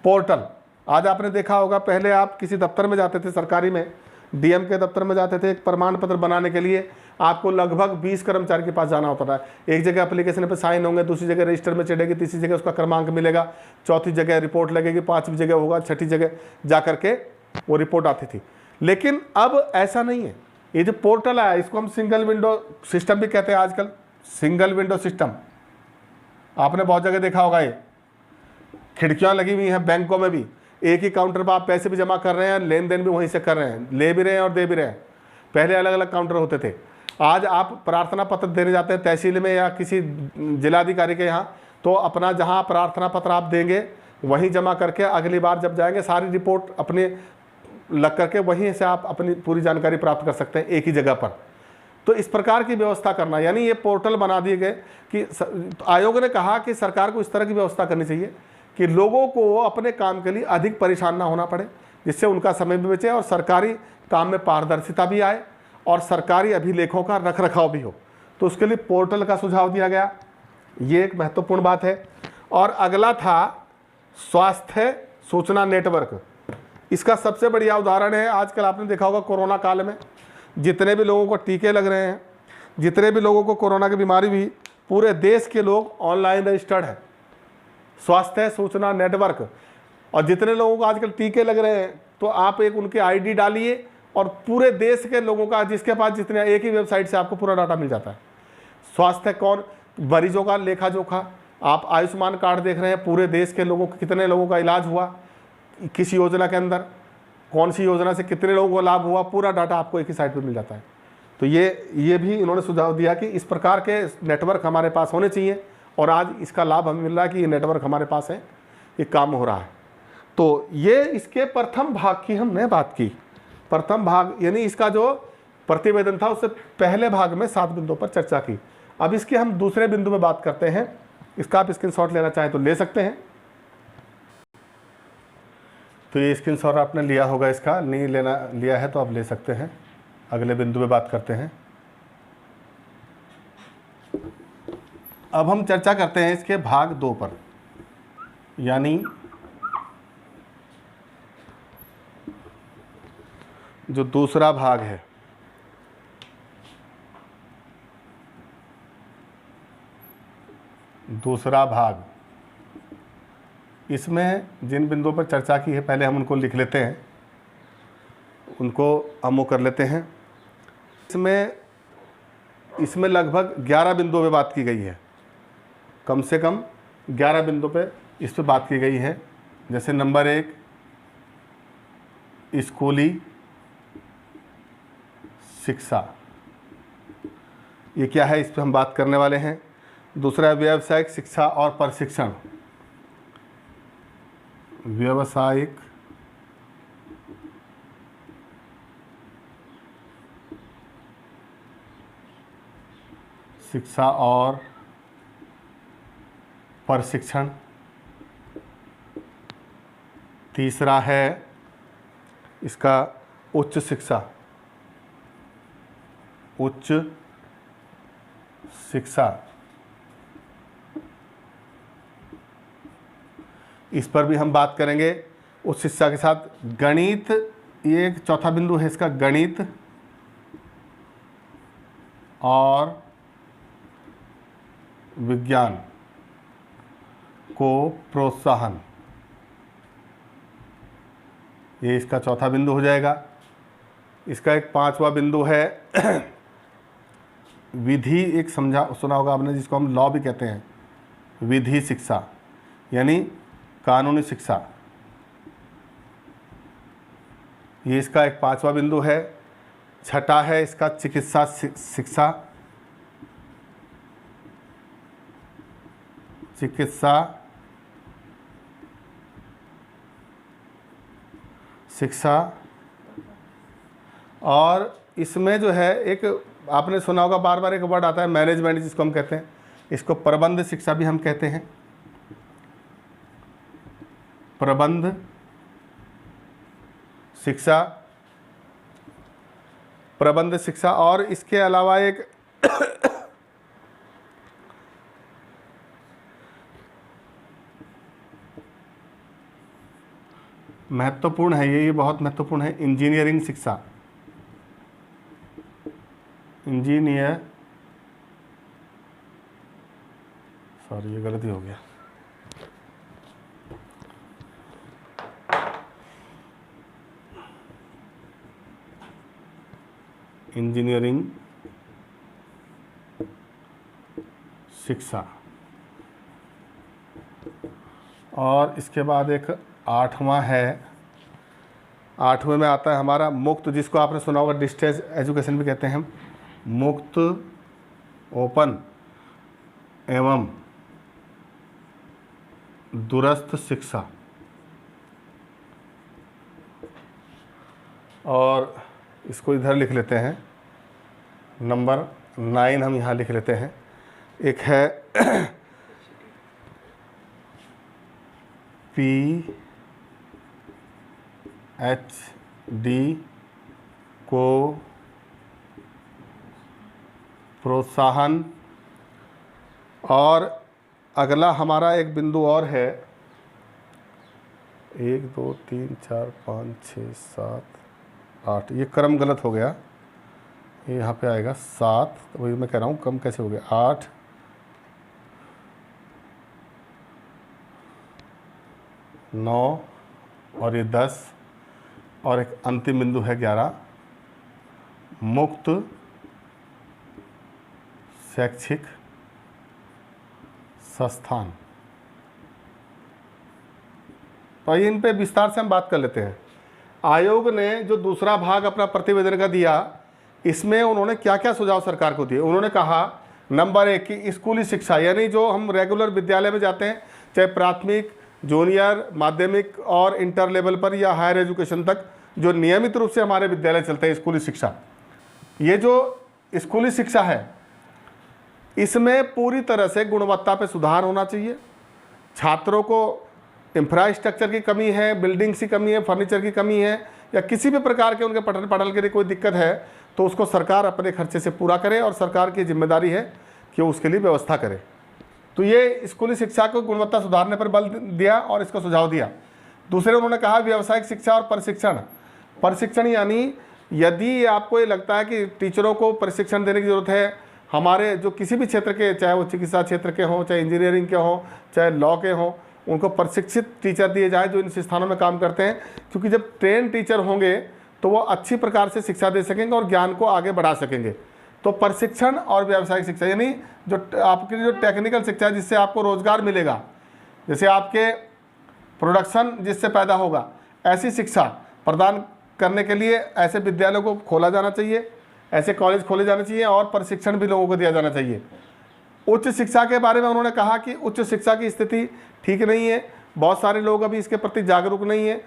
पोर्टल। आज आपने देखा होगा, पहले आप किसी दफ्तर में जाते थे, सरकारी में डीएम के दफ्तर में जाते थे, एक प्रमाण पत्र बनाने के लिए आपको लगभग 20 कर्मचारी के पास जाना होता था। एक जगह एप्लीकेशन पे साइन होंगे, दूसरी जगह रजिस्टर में चढ़ेगी, तीसरी जगह उसका क्रमांक मिलेगा, चौथी जगह रिपोर्ट लगेगी, पांचवी जगह होगा, छठी जगह जा करके वो रिपोर्ट आती थी। लेकिन अब ऐसा नहीं है। ये जो पोर्टल आया इसको हम सिंगल विंडो सिस्टम भी कहते हैं आजकल। सिंगल विंडो सिस्टम आपने बहुत जगह देखा होगा। ये खिड़कियाँ लगी हुई हैं बैंकों में भी, एक ही काउंटर पर आप पैसे भी जमा कर रहे हैं, लेन देन भी वहीं से कर रहे हैं, ले भी रहे हैं और दे भी रहे हैं। पहले अलग अलग काउंटर होते थे। आज आप प्रार्थना पत्र देने जाते हैं तहसील में या किसी जिलाधिकारी के यहाँ, तो अपना जहाँ प्रार्थना पत्र आप देंगे वहीं जमा करके अगली बार जब जाएंगे सारी रिपोर्ट अपने लग करके वहीं से आप अपनी पूरी जानकारी प्राप्त कर सकते हैं एक ही जगह पर। तो इस प्रकार की व्यवस्था करना, यानी ये पोर्टल बना दिए गए कि आयोग ने कहा कि सरकार को इस तरह की व्यवस्था करनी चाहिए कि लोगों को अपने काम के लिए अधिक परेशान ना होना पड़े, जिससे उनका समय भी बचे और सरकारी काम में पारदर्शिता भी आए और सरकारी अभिलेखों का रख रखाव भी हो। तो उसके लिए पोर्टल का सुझाव दिया गया, ये एक महत्वपूर्ण बात है। और अगला था स्वास्थ्य सूचना नेटवर्क। इसका सबसे बढ़िया उदाहरण है, आजकल आपने देखा होगा कोरोना काल में जितने भी लोगों को टीके लग रहे हैं, जितने भी लोगों को कोरोना की बीमारी हुई, पूरे देश के लोग ऑनलाइन रजिस्टर्ड हैं स्वास्थ्य सूचना नेटवर्क। और जितने लोगों को आजकल टीके लग रहे हैं तो आप एक उनके आईडी डालिए और पूरे देश के लोगों का, जिसके पास जितने, एक ही वेबसाइट से आपको पूरा डाटा मिल जाता है। स्वास्थ्य कौन, मरीजों का लेखा जोखा, आप आयुष्मान कार्ड देख रहे हैं, पूरे देश के लोगों कितने लोगों का इलाज हुआ, किस योजना के अंदर, कौन सी योजना से कितने लोगों को लाभ हुआ, पूरा डाटा आपको एक ही साइट पर मिल जाता है। तो ये भी इन्होंने सुझाव दिया कि इस प्रकार के नेटवर्क हमारे पास होने चाहिए, और आज इसका लाभ हमें मिल रहा है कि ये नेटवर्क हमारे पास है, ये काम हो रहा है। तो ये इसके प्रथम भाग की हमने बात की। प्रथम भाग यानी इसका जो प्रतिवेदन था उससे पहले भाग में 7 बिंदुओं पर चर्चा की। अब इसके हम दूसरे बिंदु में बात करते हैं। इसका आप स्क्रीनशॉट लेना चाहें तो ले सकते हैं। तो ये स्क्रीनशॉट आपने लिया होगा, इसका नहीं लिया है तो आप ले सकते हैं। अगले बिंदु में बात करते हैं। अब हम चर्चा करते हैं इसके भाग 2 पर, यानी जो दूसरा भाग है। दूसरा भाग, इसमें जिन बिंदुओं पर चर्चा की है पहले हम उनको लिख लेते हैं, उनको अमो कर लेते हैं। इसमें लगभग 11 बिंदुओं पे बात की गई है, कम से कम 11 बिंदुओं पे इस पर बात की गई है। जैसे नंबर 1 स्कूली शिक्षा, ये क्या है, इस पर हम बात करने वाले हैं। दूसरा व्यावसायिक शिक्षा और प्रशिक्षण, व्यावसायिक शिक्षा और प्रशिक्षण। तीसरा है इसका उच्च शिक्षा, उच्च शिक्षा, इस पर भी हम बात करेंगे। उच्च शिक्षा के साथ गणित, ये एक चौथा बिंदु है इसका, गणित और विज्ञान को प्रोत्साहन, ये इसका चौथा बिंदु हो जाएगा। इसका एक 5वां बिंदु है विधि, एक सुना होगा आपने जिसको हम लॉ भी कहते हैं, विधि शिक्षा यानी कानूनी शिक्षा, ये इसका एक 5वां बिंदु है। छठा है इसका चिकित्सा शिक्षा, चिकित्सा शिक्षा। और इसमें जो है एक आपने सुना होगा, बार बार एक वर्ड आता है मैनेजमेंट, जिसको हम कहते हैं, इसको प्रबंध शिक्षा भी हम कहते हैं, प्रबंध शिक्षा, प्रबंध शिक्षा। और इसके अलावा एक महत्वपूर्ण है, ये बहुत महत्वपूर्ण है, इंजीनियरिंग शिक्षा, सॉरी ये गलती हो गया, इंजीनियरिंग शिक्षा। और इसके बाद एक 8वां है, 8वें में आता है हमारा मुक्त, जिसको आपने सुना होगा डिस्टेंस एजुकेशन भी कहते हैं हम, मुक्त, ओपन एवं दूरस्थ शिक्षा। और इसको इधर लिख लेते हैं, नंबर 9 हम यहाँ लिख लेते हैं। एक है PhD को प्रोत्साहन। और अगला हमारा एक बिंदु और है, 1 2 3 4 5 6 7 8, ये क्रम गलत हो गया, ये यहाँ पे आएगा 7, तो वही मैं कह रहा हूँ कम कैसे हो गया, 8 9 और ये 10 और एक अंतिम बिंदु है 11, मुक्त शैक्षिक संस्थान। तो इन पे विस्तार से हम बात कर लेते हैं। आयोग ने जो दूसरा भाग अपना प्रतिवेदन का दिया, इसमें उन्होंने क्या क्या सुझाव सरकार को दिए। उन्होंने कहा नंबर 1 कि स्कूली शिक्षा, यानी जो हम रेगुलर विद्यालय में जाते हैं, चाहे प्राथमिक, जूनियर, माध्यमिक और इंटर लेवल पर या हायर एजुकेशन तक, जो नियमित रूप से हमारे विद्यालय चलते हैं स्कूली शिक्षा, ये जो स्कूली शिक्षा है इसमें पूरी तरह से गुणवत्ता पे सुधार होना चाहिए। छात्रों को इंफ्रास्ट्रक्चर की कमी है, बिल्डिंग्स की कमी है, फर्नीचर की कमी है, या किसी भी प्रकार के उनके पठन पाठन के लिए कोई दिक्कत है तो उसको सरकार अपने खर्चे से पूरा करे और सरकार की जिम्मेदारी है कि वो उसके लिए व्यवस्था करे। तो ये स्कूली शिक्षा को गुणवत्ता सुधारने पर बल दिया और इसको सुझाव दिया। दूसरे उन्होंने कहा व्यावसायिक शिक्षा और प्रशिक्षण यानी यदि आपको ये लगता है कि टीचरों को प्रशिक्षण देने की ज़रूरत है, हमारे जो किसी भी क्षेत्र के, चाहे वो चिकित्सा क्षेत्र के हों, चाहे इंजीनियरिंग के हों, चाहे लॉ के हों, उनको प्रशिक्षित टीचर दिए जाएं जो इन संस्थानों में काम करते हैं, क्योंकि जब ट्रेन टीचर होंगे तो वो अच्छी प्रकार से शिक्षा दे सकेंगे और ज्ञान को आगे बढ़ा सकेंगे। तो प्रशिक्षण और व्यावसायिक शिक्षा यानी जो आपकी जो टेक्निकल शिक्षा है जिससे आपको रोजगार मिलेगा, जैसे आपके प्रोडक्शन जिससे पैदा होगा, ऐसी शिक्षा प्रदान करने के लिए ऐसे विद्यालयों को खोला जाना चाहिए, ऐसे कॉलेज खोले जाने चाहिए और प्रशिक्षण भी लोगों को दिया जाना चाहिए। उच्च शिक्षा के बारे में उन्होंने कहा कि उच्च शिक्षा की स्थिति ठीक नहीं है, बहुत सारे लोग अभी इसके प्रति जागरूक नहीं है।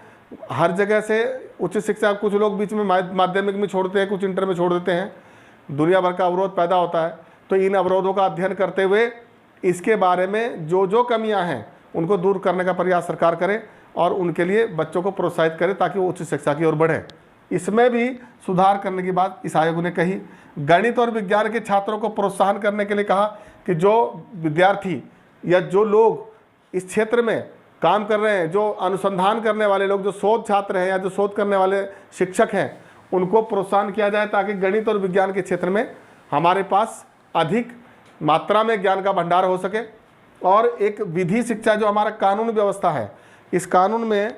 हर जगह से उच्च शिक्षा कुछ लोग बीच में माध्यमिक में छोड़ते हैं, कुछ इंटर में छोड़ देते हैं, दुनिया भर का अवरोध पैदा होता है। तो इन अवरोधों का अध्ययन करते हुए इसके बारे में जो जो कमियां हैं उनको दूर करने का प्रयास सरकार करे और उनके लिए बच्चों को प्रोत्साहित करे ताकि वो उच्च शिक्षा की ओर बढ़े। इसमें भी सुधार करने की बात इस आयोग ने कही। गणित और विज्ञान के छात्रों को प्रोत्साहन करने के लिए कहा कि जो विद्यार्थी या जो लोग इस क्षेत्र में काम कर रहे हैं, जो अनुसंधान करने वाले लोग, जो शोध छात्र हैं या जो शोध करने वाले शिक्षक हैं, उनको प्रोत्साहन किया जाए ताकि गणित और विज्ञान के क्षेत्र में हमारे पास अधिक मात्रा में ज्ञान का भंडार हो सके। और एक विधि शिक्षा जो हमारा कानून व्यवस्था है, इस कानून में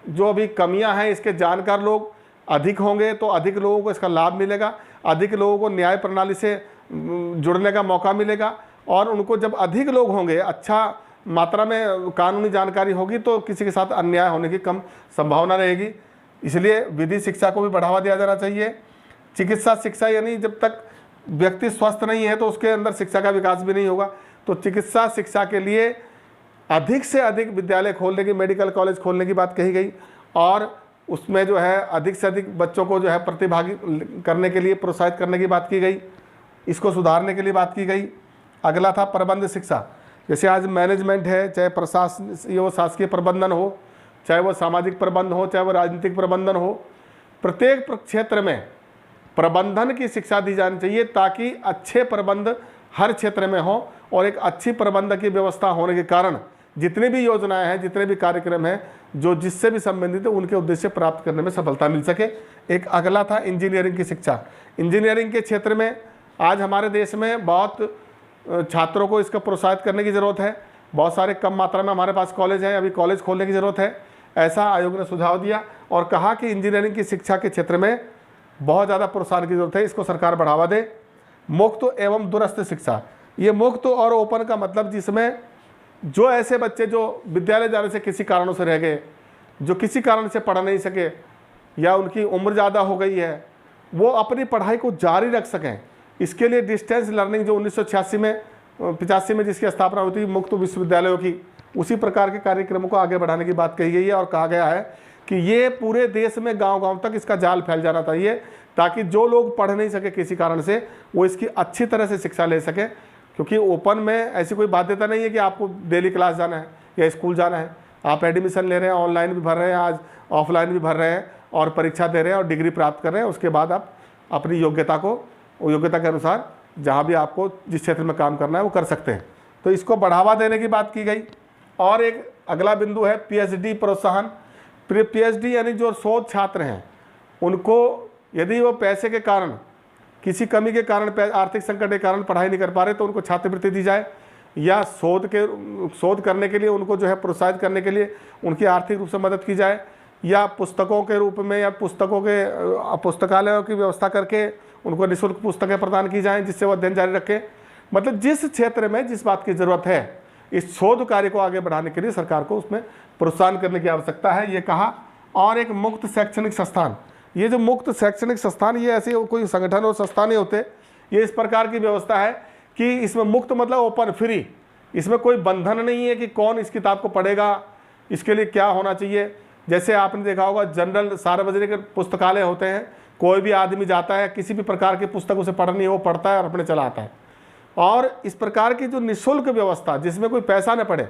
जो अभी कमियां हैं, इसके जानकार लोग अधिक होंगे तो अधिक लोगों को इसका लाभ मिलेगा, अधिक लोगों को न्याय प्रणाली से जुड़ने का मौका मिलेगा। और उनको जब अधिक लोग होंगे, अच्छा मात्रा में कानूनी जानकारी होगी, तो किसी के साथ अन्याय होने की कम संभावना रहेगी। इसलिए विधि शिक्षा को भी बढ़ावा दिया जाना चाहिए। चिकित्सा शिक्षा यानी जब तक व्यक्ति स्वस्थ नहीं है तो उसके अंदर शिक्षा का विकास भी नहीं होगा। तो चिकित्सा शिक्षा के लिए अधिक से अधिक विद्यालय खोलने की, मेडिकल कॉलेज खोलने की बात कही गई और उसमें जो है अधिक से अधिक बच्चों को जो है प्रतिभागी करने के लिए प्रोत्साहित करने की बात की गई, इसको सुधारने के लिए बात की गई। अगला था प्रबंध शिक्षा। जैसे आज मैनेजमेंट है, चाहे वो शासकीय प्रबंधन हो, चाहे वो सामाजिक प्रबंधन हो, चाहे वो राजनीतिक प्रबंधन हो, प्रत्येक क्षेत्र में प्रबंधन की शिक्षा दी जानी चाहिए ताकि अच्छे प्रबंध हर क्षेत्र में हो और एक अच्छी प्रबंध की व्यवस्था होने के कारण जितनी भी योजनाएं हैं, जितने भी कार्यक्रम हैं, जो जिससे भी संबंधित है, उनके उद्देश्य प्राप्त करने में सफलता मिल सके। एक अगला था इंजीनियरिंग की शिक्षा। इंजीनियरिंग के क्षेत्र में आज हमारे देश में बहुत छात्रों को इसका प्रोत्साहित करने की ज़रूरत है। बहुत सारे कम मात्रा में हमारे पास कॉलेज हैं, अभी कॉलेज खोलने की ज़रूरत है, ऐसा आयोग ने सुझाव दिया और कहा कि इंजीनियरिंग की शिक्षा के क्षेत्र में बहुत ज़्यादा प्रोत्साहन की ज़रूरत है, इसको सरकार बढ़ावा दे। मुक्त एवं दूरस्थ शिक्षा, ये मुक्त और ओपन का मतलब जिसमें जो ऐसे बच्चे जो विद्यालय जाने से किसी कारणों से रह गए, जो किसी कारण से पढ़ नहीं सके या उनकी उम्र ज़्यादा हो गई है, वो अपनी पढ़ाई को जारी रख सकें। इसके लिए डिस्टेंस लर्निंग जो 1985 में जिसकी स्थापना हुई थी मुक्त विश्वविद्यालयों की, उसी प्रकार के कार्यक्रमों को आगे बढ़ाने की बात कही गई है और कहा गया है कि ये पूरे देश में गांव-गांव तक इसका जाल फैल जाना चाहिए ताकि जो लोग पढ़ नहीं सके किसी कारण से वो इसकी अच्छी तरह से शिक्षा ले सके। क्योंकि ओपन में ऐसी कोई बाध्यता नहीं है कि आपको डेली क्लास जाना है या स्कूल जाना है। आप एडमिशन ले रहे हैं, ऑनलाइन भी भर रहे हैं, आज ऑफलाइन भी भर रहे हैं और परीक्षा दे रहे हैं और डिग्री प्राप्त कर रहे हैं। उसके बाद आप अपनी योग्यता के अनुसार जहाँ भी आपको जिस क्षेत्र में काम करना है वो कर सकते हैं। तो इसको बढ़ावा देने की बात की गई। और एक अगला बिंदु है पीएचडी प्रोत्साहन। पीएचडी यानी जो शोध छात्र हैं उनको यदि वो पैसे के कारण, किसी कमी के कारण, आर्थिक संकट के कारण पढ़ाई नहीं कर पा रहे तो उनको छात्रवृत्ति दी जाए, या शोध करने के लिए उनको जो है प्रोत्साहित करने के लिए उनकी आर्थिक रूप से मदद की जाए, या पुस्तकों के रूप में या पुस्तकालयों की व्यवस्था करके उनको निःशुल्क पुस्तकें प्रदान की जाएं जिससे वो अध्ययन जारी रखें। मतलब जिस क्षेत्र में जिस बात की ज़रूरत है इस शोध कार्य को आगे बढ़ाने के लिए सरकार को उसमें प्रोत्साहन करने की आवश्यकता है, ये कहा। और एक मुक्त शैक्षणिक संस्थान, ये जो मुक्त शैक्षणिक संस्थान, ये ऐसे कोई संगठन और संस्थान नहीं होते, ये इस प्रकार की व्यवस्था है कि इसमें मुक्त मतलब ओपन, फ्री, इसमें कोई बंधन नहीं है कि कौन इस किताब को पढ़ेगा, इसके लिए क्या होना चाहिए। जैसे आपने देखा होगा जनरल सार्वजनिक पुस्तकालय होते हैं, कोई भी आदमी जाता है, किसी भी प्रकार की पुस्तक उसे पढ़नी है वो पढ़ता है और अपने चला आता है। और इस प्रकार की जो निःशुल्क व्यवस्था जिसमें कोई पैसा न पड़े,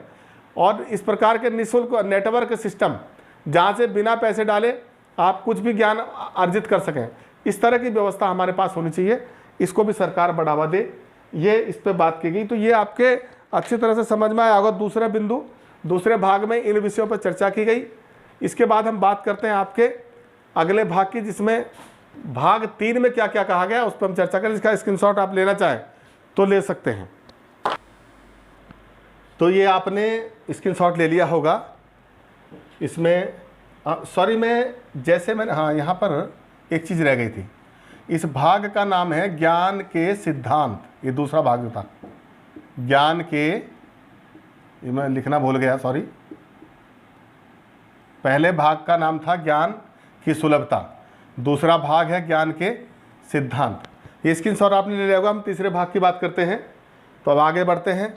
और इस प्रकार के निःशुल्क नेटवर्क सिस्टम जहाँ से बिना पैसे डाले आप कुछ भी ज्ञान अर्जित कर सकें, इस तरह की व्यवस्था हमारे पास होनी चाहिए, इसको भी सरकार बढ़ावा दे, ये इस पर बात की गई। तो ये आपके अच्छी तरह से समझ में आया होगा। दूसरा बिंदु, दूसरे भाग में इन विषयों पर चर्चा की गई। इसके बाद हम बात करते हैं आपके अगले भाग की, जिसमें भाग 3 में क्या क्या कहा गया उस पर हम चर्चा करें। इसका स्क्रीनशॉट आप लेना चाहें तो ले सकते हैं। तो ये आपने स्क्रीनशॉट ले लिया होगा। इसमें सॉरी मैंने हाँ, यहाँ पर एक चीज़ रह गई थी। इस भाग का नाम है ज्ञान के सिद्धांत। ये दूसरा भाग जो था ज्ञान के, ये मैं लिखना भूल गया, सॉरी। पहले भाग का नाम था ज्ञान की सुलभता, दूसरा भाग है ज्ञान के सिद्धांत। ये स्क्रीनशॉट आपने ले लिया होगा। हम तीसरे भाग की बात करते हैं, तो अब आगे बढ़ते हैं।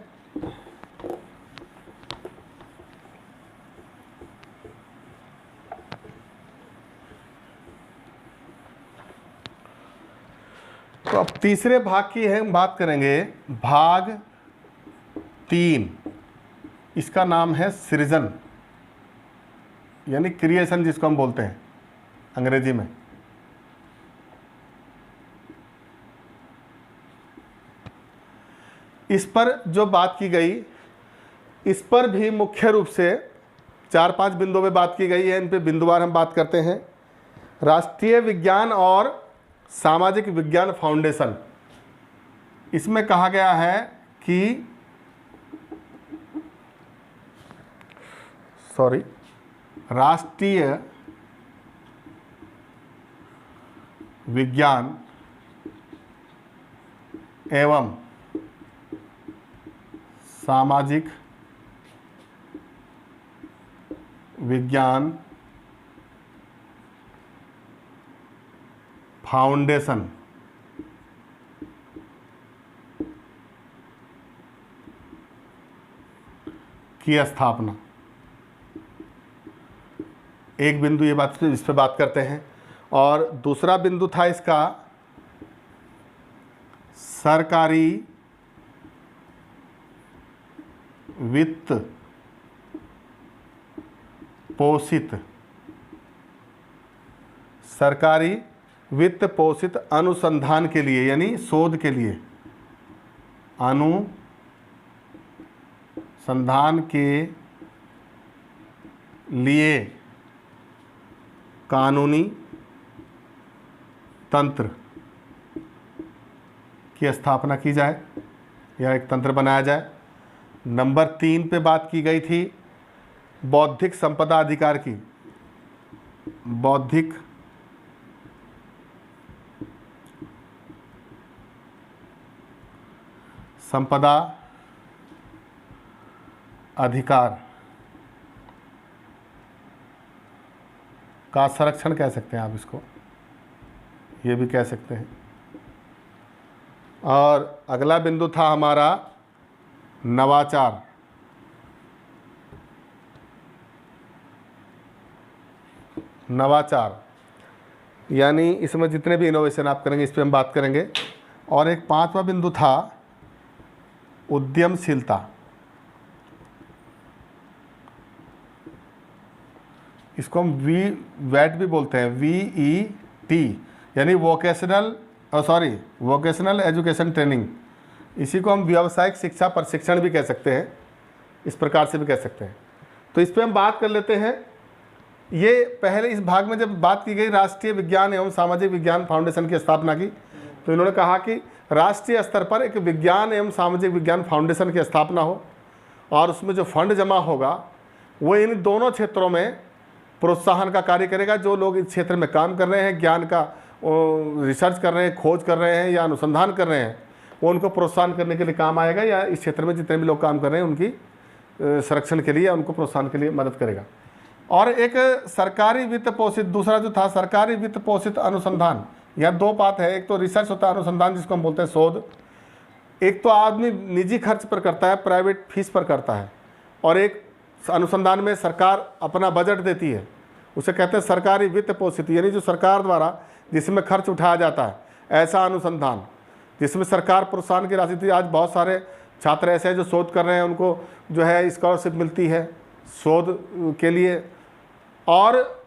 तो अब तीसरे भाग की हम बात करेंगे, भाग 3। इसका नाम है सृजन, यानी क्रिएशन जिसको हम बोलते हैं अंग्रेजी में। इस पर जो बात की गई, इस पर भी मुख्य रूप से 4-5 बिंदुओं में बात की गई है। इन पे बिंदुवार हम बात करते हैं। राष्ट्रीय विज्ञान और सामाजिक विज्ञान फाउंडेशन, इसमें कहा गया है कि राष्ट्रीय विज्ञान एवं सामाजिक विज्ञान फाउंडेशन की स्थापना। एक बिंदु ये बात, इस पे बात करते हैं। और दूसरा बिंदु था इसका सरकारी वित्त पोषित, सरकारी वित्त पोषित अनुसंधान के लिए, यानी शोध के लिए, अनुसंधान के लिए कानूनी तंत्र की स्थापना की जाए या एक तंत्र बनाया जाए। नंबर 3 पे बात की गई थी बौद्धिक संपदा अधिकार की, बौद्धिक संपदा अधिकार का संरक्षण कह सकते हैं आप इसको, ये भी कह सकते हैं। और अगला बिंदु था हमारा नवाचार, नवाचार यानी इसमें जितने भी इनोवेशन आप करेंगे इस पे हम बात करेंगे। और एक 5वां बिंदु था उद्यमशीलता, इसको हम वैट भी बोलते हैं, VET, यानी वोकेशनल एजुकेशन ट्रेनिंग, इसी को हम व्यावसायिक शिक्षा प्रशिक्षण भी कह सकते हैं, इस प्रकार से भी कह सकते हैं। तो इस पर हम बात कर लेते हैं। ये पहले इस भाग में जब बात की गई राष्ट्रीय विज्ञान एवं सामाजिक विज्ञान फाउंडेशन की स्थापना की, तो इन्होंने कहा कि राष्ट्रीय स्तर पर एक विज्ञान एवं सामाजिक विज्ञान फाउंडेशन की स्थापना हो और उसमें जो फंड जमा होगा वो इन दोनों क्षेत्रों में प्रोत्साहन का कार्य करेगा। जो लोग इस क्षेत्र में काम कर रहे हैं, ज्ञान का रिसर्च कर रहे हैं, खोज कर रहे हैं या अनुसंधान कर रहे हैं, वो उनको प्रोत्साहन करने के लिए काम आएगा, या इस क्षेत्र में जितने भी लोग काम कर रहे हैं उनकी संरक्षण के लिए या उनको प्रोत्साहन के लिए मदद करेगा। और एक सरकारी वित्त पोषित, दूसरा जो था सरकारी वित्त पोषित अनुसंधान। यह दो बात है, एक तो रिसर्च होता है, अनुसंधान जिसको हम बोलते हैं शोध, एक तो आदमी निजी खर्च पर करता है, प्राइवेट फीस पर करता है, और एक अनुसंधान में सरकार अपना बजट देती है, उसे कहते हैं सरकारी वित्त पोषित, यानी जो सरकार द्वारा जिसमें खर्च उठाया जाता है, ऐसा अनुसंधान जिसमें सरकार प्रोत्साहन की राशि दी। आज बहुत सारे छात्र ऐसे हैं जो शोध कर रहे हैं, उनको जो है स्कॉलरशिप मिलती है शोध के लिए, और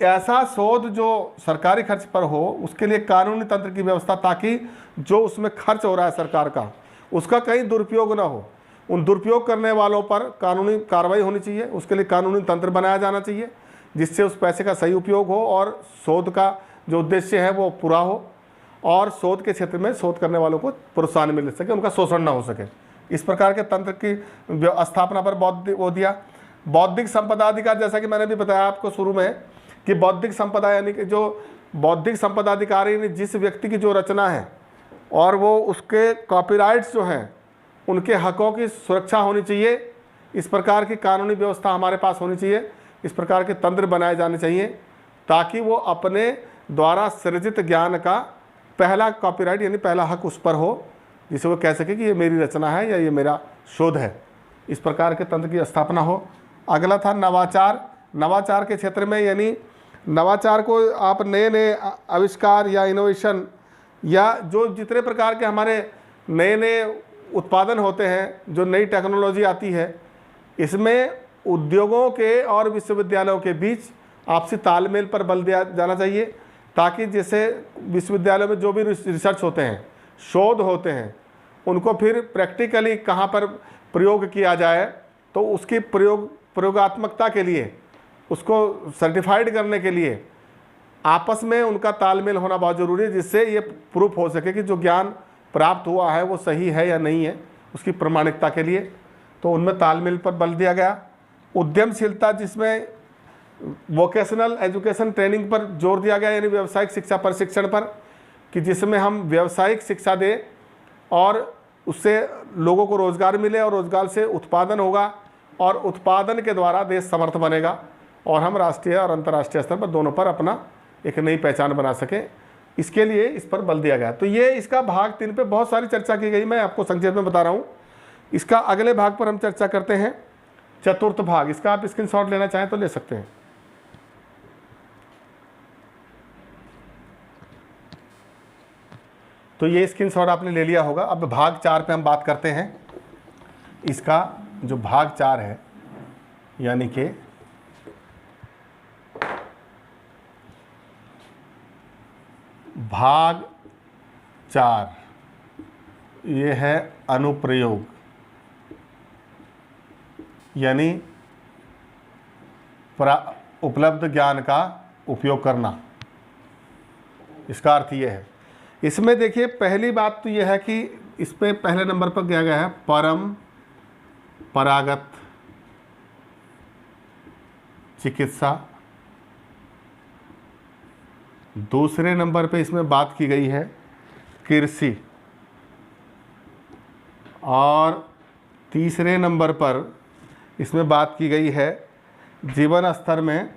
ऐसा शोध जो सरकारी खर्च पर हो उसके लिए कानूनी तंत्र की व्यवस्था, ताकि जो उसमें खर्च हो रहा है सरकार का उसका कहीं दुरुपयोग ना हो। उन दुरुपयोग करने वालों पर कानूनी कार्रवाई होनी चाहिए, उसके लिए कानूनी तंत्र बनाया जाना चाहिए जिससे उस पैसे का सही उपयोग हो और शोध का जो उद्देश्य है वो पूरा हो, और शोध के क्षेत्र में शोध करने वालों को प्रोत्साहन मिल सके, उनका शोषण ना हो सके। इस प्रकार के तंत्र की स्थापना पर वो दिया। बौद्धिक संपदा अधिकार, जैसा कि मैंने भी बताया आपको शुरू में कि बौद्धिक संपदा यानी कि जो बौद्धिक संपदा अधिकारी यानी जिस व्यक्ति की जो रचना है और वो उसके कॉपीराइट्स जो हैं उनके हकों की सुरक्षा होनी चाहिए। इस प्रकार की कानूनी व्यवस्था हमारे पास होनी चाहिए, इस प्रकार के तंत्र बनाए जाने चाहिए ताकि वो अपने द्वारा सृजित ज्ञान का पहला कॉपीराइट यानी पहला हक उस पर हो, जिसे वो कह सके कि ये मेरी रचना है या ये मेरा शोध है। इस प्रकार के तंत्र की स्थापना हो। अगला था नवाचार। नवाचार के क्षेत्र में यानी नवाचार को आप नए नए आविष्कार या इनोवेशन या जो जितने प्रकार के हमारे नए नए उत्पादन होते हैं, जो नई टेक्नोलॉजी आती है, इसमें उद्योगों के और विश्वविद्यालयों के बीच आपसी तालमेल पर बल दिया जाना चाहिए, ताकि जैसे विश्वविद्यालयों में जो भी रिसर्च होते हैं, शोध होते हैं, उनको फिर प्रैक्टिकली कहाँ पर प्रयोग किया जाए, तो उसकी प्रयोगात्मकता के लिए, उसको सर्टिफाइड करने के लिए आपस में उनका तालमेल होना बहुत ज़रूरी है, जिससे ये प्रूफ हो सके कि जो ज्ञान प्राप्त हुआ है वो सही है या नहीं है, उसकी प्रमाणिकता के लिए। तो उनमें तालमेल पर बल दिया गया। उद्यमशीलता, जिसमें वोकेशनल एजुकेशन ट्रेनिंग पर जोर दिया गया, यानी व्यावसायिक शिक्षा प्रशिक्षण पर, कि जिसमें हम व्यावसायिक शिक्षा दें और उससे लोगों को रोज़गार मिले और रोज़गार से उत्पादन होगा और उत्पादन के द्वारा देश समर्थ बनेगा और हम राष्ट्रीय और अंतर्राष्ट्रीय स्तर पर दोनों पर अपना एक नई पहचान बना सकें। इसके लिए इस पर बल दिया गया। तो ये इसका भाग 3 पे बहुत सारी चर्चा की गई, मैं आपको संक्षेप में बता रहा हूँ। इसका अगले भाग पर हम चर्चा करते हैं, चतुर्थ भाग। इसका आप स्क्रीनशॉट लेना चाहें तो ले सकते हैं। तो ये स्क्रीनशॉट आपने ले लिया होगा। अब भाग 4 पे हम बात करते हैं। इसका जो भाग 4 है, यानी कि भाग 4, ये है अनुप्रयोग, यानी उपलब्ध ज्ञान का उपयोग करना। इसका अर्थ ये है, इसमें देखिए पहली बात तो यह है कि इस पे पहले नंबर पर दिया गया है परंपरागत चिकित्सा। दूसरे नंबर पे इसमें बात की गई है कृषि, और तीसरे नंबर पर इसमें बात की गई है जीवन स्तर में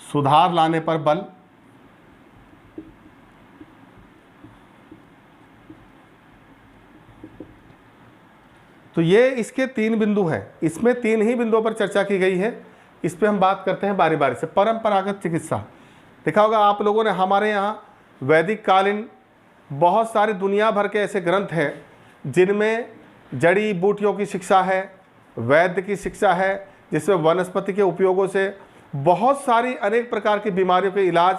सुधार लाने पर बल। तो ये इसके 3 बिंदु हैं। इसमें 3 ही बिंदुओं पर चर्चा की गई है। इस पे हम बात करते हैं बारी बारी से। परंपरागत चिकित्सा, देखा होगा आप लोगों ने, हमारे यहाँ वैदिक कालीन बहुत सारे दुनिया भर के ऐसे ग्रंथ हैं जिनमें जड़ी बूटियों की शिक्षा है, वैद्य की शिक्षा है, जिसमें वनस्पति के उपयोगों से बहुत सारी अनेक प्रकार की बीमारियों के इलाज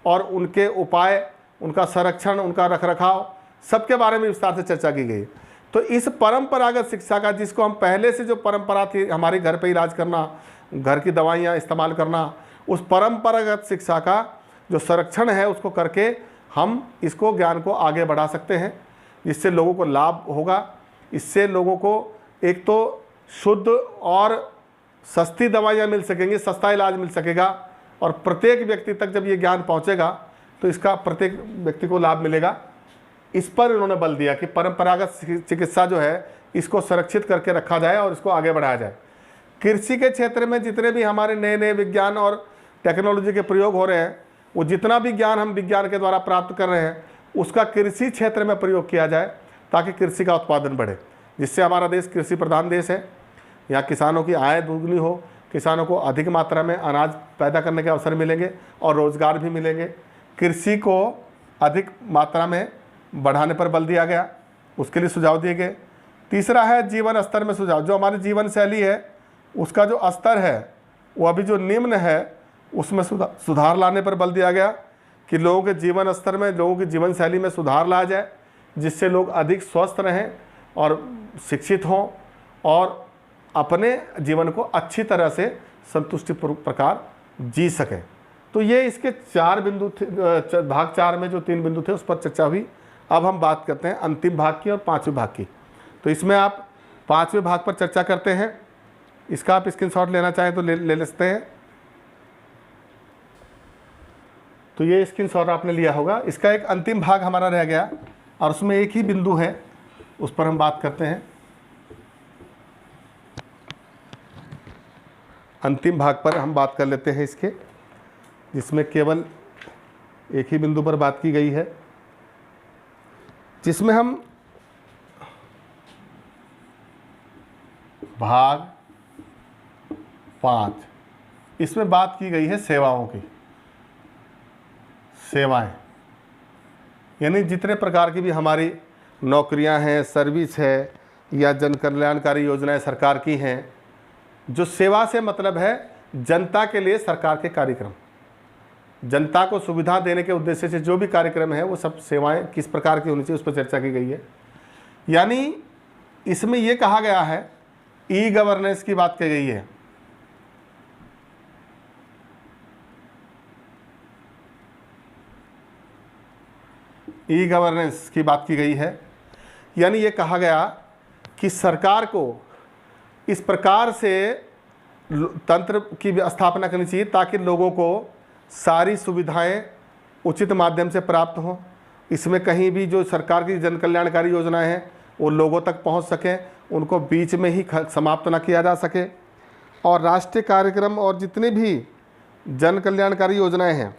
और उनके उपाय, उनका संरक्षण, उनका रखरखाव, सबके बारे में विस्तार से चर्चा की गई। तो इस परंपरागत शिक्षा का, जिसको हम पहले से जो परंपरा थी हमारे घर पे इलाज करना, घर की दवाइयाँ इस्तेमाल करना, उस परंपरागत शिक्षा का जो संरक्षण है उसको करके हम इसको ज्ञान को आगे बढ़ा सकते हैं, जिससे लोगों को लाभ होगा। इससे लोगों को एक तो शुद्ध और सस्ती दवाइयाँ मिल सकेंगी, सस्ता इलाज मिल सकेगा, और प्रत्येक व्यक्ति तक जब ये ज्ञान पहुँचेगा तो इसका प्रत्येक व्यक्ति को लाभ मिलेगा। इस पर उन्होंने बल दिया कि परंपरागत चिकित्सा जो है इसको संरक्षित करके रखा जाए और इसको आगे बढ़ाया जाए। कृषि के क्षेत्र में जितने भी हमारे नए नए विज्ञान और टेक्नोलॉजी के प्रयोग हो रहे हैं, वो जितना भी ज्ञान हम विज्ञान के द्वारा प्राप्त कर रहे हैं उसका कृषि क्षेत्र में प्रयोग किया जाए, ताकि कृषि का उत्पादन बढ़े, जिससे हमारा देश कृषि प्रधान देश है। यहाँ किसानों की आय दोगुनी हो, किसानों को अधिक मात्रा में अनाज पैदा करने के अवसर मिलेंगे और रोज़गार भी मिलेंगे। कृषि को अधिक मात्रा में बढ़ाने पर बल दिया गया, उसके लिए सुझाव दिए गए। तीसरा है जीवन स्तर में सुझाव। जो हमारी जीवन शैली है उसका जो स्तर है वो अभी जो निम्न है, उसमें सुधार लाने पर बल दिया गया कि लोगों के जीवन स्तर में, लोगों की जीवन शैली में सुधार लाया जाए, जिससे लोग अधिक स्वस्थ रहें और शिक्षित हों और अपने जीवन को अच्छी तरह से संतुष्टिपूर्वक प्रकार जी सकें। तो ये इसके 4 बिंदु थे। भाग 4 में जो 3 बिंदु थे उस पर चर्चा हुई। अब हम बात करते हैं अंतिम भाग की और 5वें भाग की। तो इसमें आप 5वें भाग पर चर्चा करते हैं। इसका आप स्क्रीनशॉट लेना चाहें तो ले सकते हैं। तो ये स्क्रीनशॉट आपने लिया होगा। इसका एक अंतिम भाग हमारा रह गया और उसमें एक ही बिंदु है, उस पर हम बात करते हैं। अंतिम भाग पर हम बात कर लेते हैं इसके, जिसमें केवल एक ही बिंदु पर बात की गई है, जिसमें हम भाग 5 इसमें बात की गई है सेवाओं की। सेवाएं यानी जितने प्रकार की भी हमारी नौकरियां हैं, सर्विस है या जन कल्याणकारी योजनाएं सरकार की हैं, जो सेवा से मतलब है जनता के लिए सरकार के कार्यक्रम, जनता को सुविधा देने के उद्देश्य से जो भी कार्यक्रम है वो सब सेवाएं किस प्रकार की होनी चाहिए उस पर चर्चा की गई है। यानी इसमें यह कहा गया है, ई गवर्नेंस की बात की गई है। ई गवर्नेंस की बात की गई है, यानी ये कहा गया कि सरकार को इस प्रकार से तंत्र की स्थापना करनी चाहिए ताकि लोगों को सारी सुविधाएं उचित माध्यम से प्राप्त हों। इसमें कहीं भी जो सरकार की जन कल्याणकारी योजनाएं हैं वो लोगों तक पहुंच सकें, उनको बीच में ही समाप्त न किया जा सके। और राष्ट्रीय कार्यक्रम और जितने भी जन कल्याणकारी योजनाएं हैं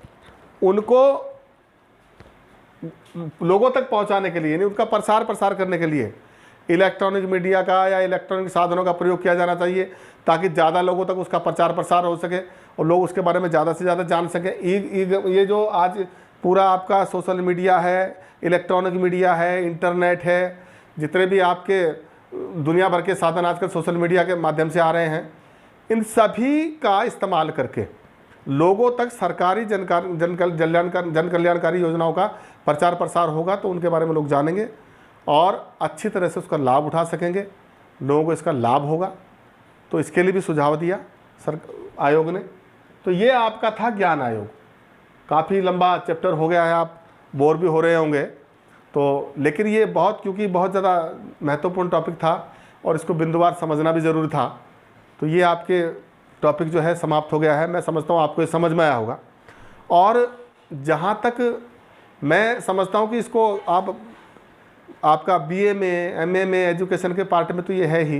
उनको लोगों तक पहुंचाने के लिए, यानी उनका प्रसार करने के लिए इलेक्ट्रॉनिक मीडिया का या इलेक्ट्रॉनिक साधनों का प्रयोग किया जाना चाहिए, ताकि ज़्यादा लोगों तक उसका प्रसार हो सके और लोग उसके बारे में ज़्यादा से ज़्यादा जान सकें। ये जो आज पूरा आपका सोशल मीडिया है, इलेक्ट्रॉनिक मीडिया है, इंटरनेट है, जितने भी आपके दुनिया भर के साधन आजकल सोशल मीडिया के माध्यम से आ रहे हैं, इन सभी का इस्तेमाल करके लोगों तक सरकारी जन कल्याणकारी योजनाओं का प्रसार होगा, तो उनके बारे में लोग जानेंगे और अच्छी तरह से उसका लाभ उठा सकेंगे, लोगों को इसका लाभ होगा। तो इसके लिए भी सुझाव दिया आयोग ने। तो ये आपका था ज्ञान आयोग। काफ़ी लंबा चैप्टर हो गया है, आप बोर भी हो रहे होंगे तो, लेकिन ये क्योंकि बहुत ज़्यादा महत्वपूर्ण टॉपिक था और इसको बिंदुवार समझना भी ज़रूरी था, तो ये आपके टॉपिक जो है समाप्त हो गया है। मैं समझता हूँ आपको ये समझ में आया होगा। और जहाँ तक मैं समझता हूँ कि इसको आपका BA में, MA में, एजुकेशन के पार्ट में तो ये है ही।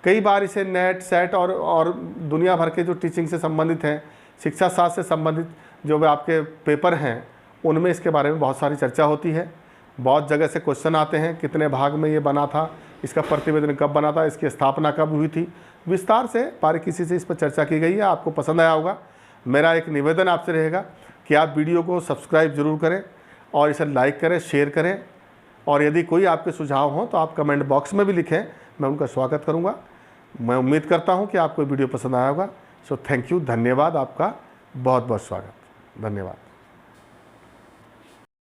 कई बार इसे नेट, सेट और दुनिया भर के जो टीचिंग से संबंधित हैं, शिक्षा शास्त्र से संबंधित जो भी आपके पेपर हैं, उनमें इसके बारे में बहुत सारी चर्चा होती है। बहुत जगह से क्वेश्चन आते हैं, कितने भाग में ये बना था, इसका प्रतिवेदन कब बना था, इसकी स्थापना कब हुई थी, विस्तार से बारीकी से इस पर चर्चा की गई है। आपको पसंद आया होगा। मेरा एक निवेदन आपसे रहेगा कि आप वीडियो को सब्सक्राइब जरूर करें और इसे लाइक करें, शेयर करें, और यदि कोई आपके सुझाव हों तो आप कमेंट बॉक्स में भी लिखें, मैं उनका स्वागत करूंगा। मैं उम्मीद करता हूं कि आपको वीडियो पसंद आया होगा। सो थैंक यू, धन्यवाद, आपका बहुत बहुत स्वागत, धन्यवाद।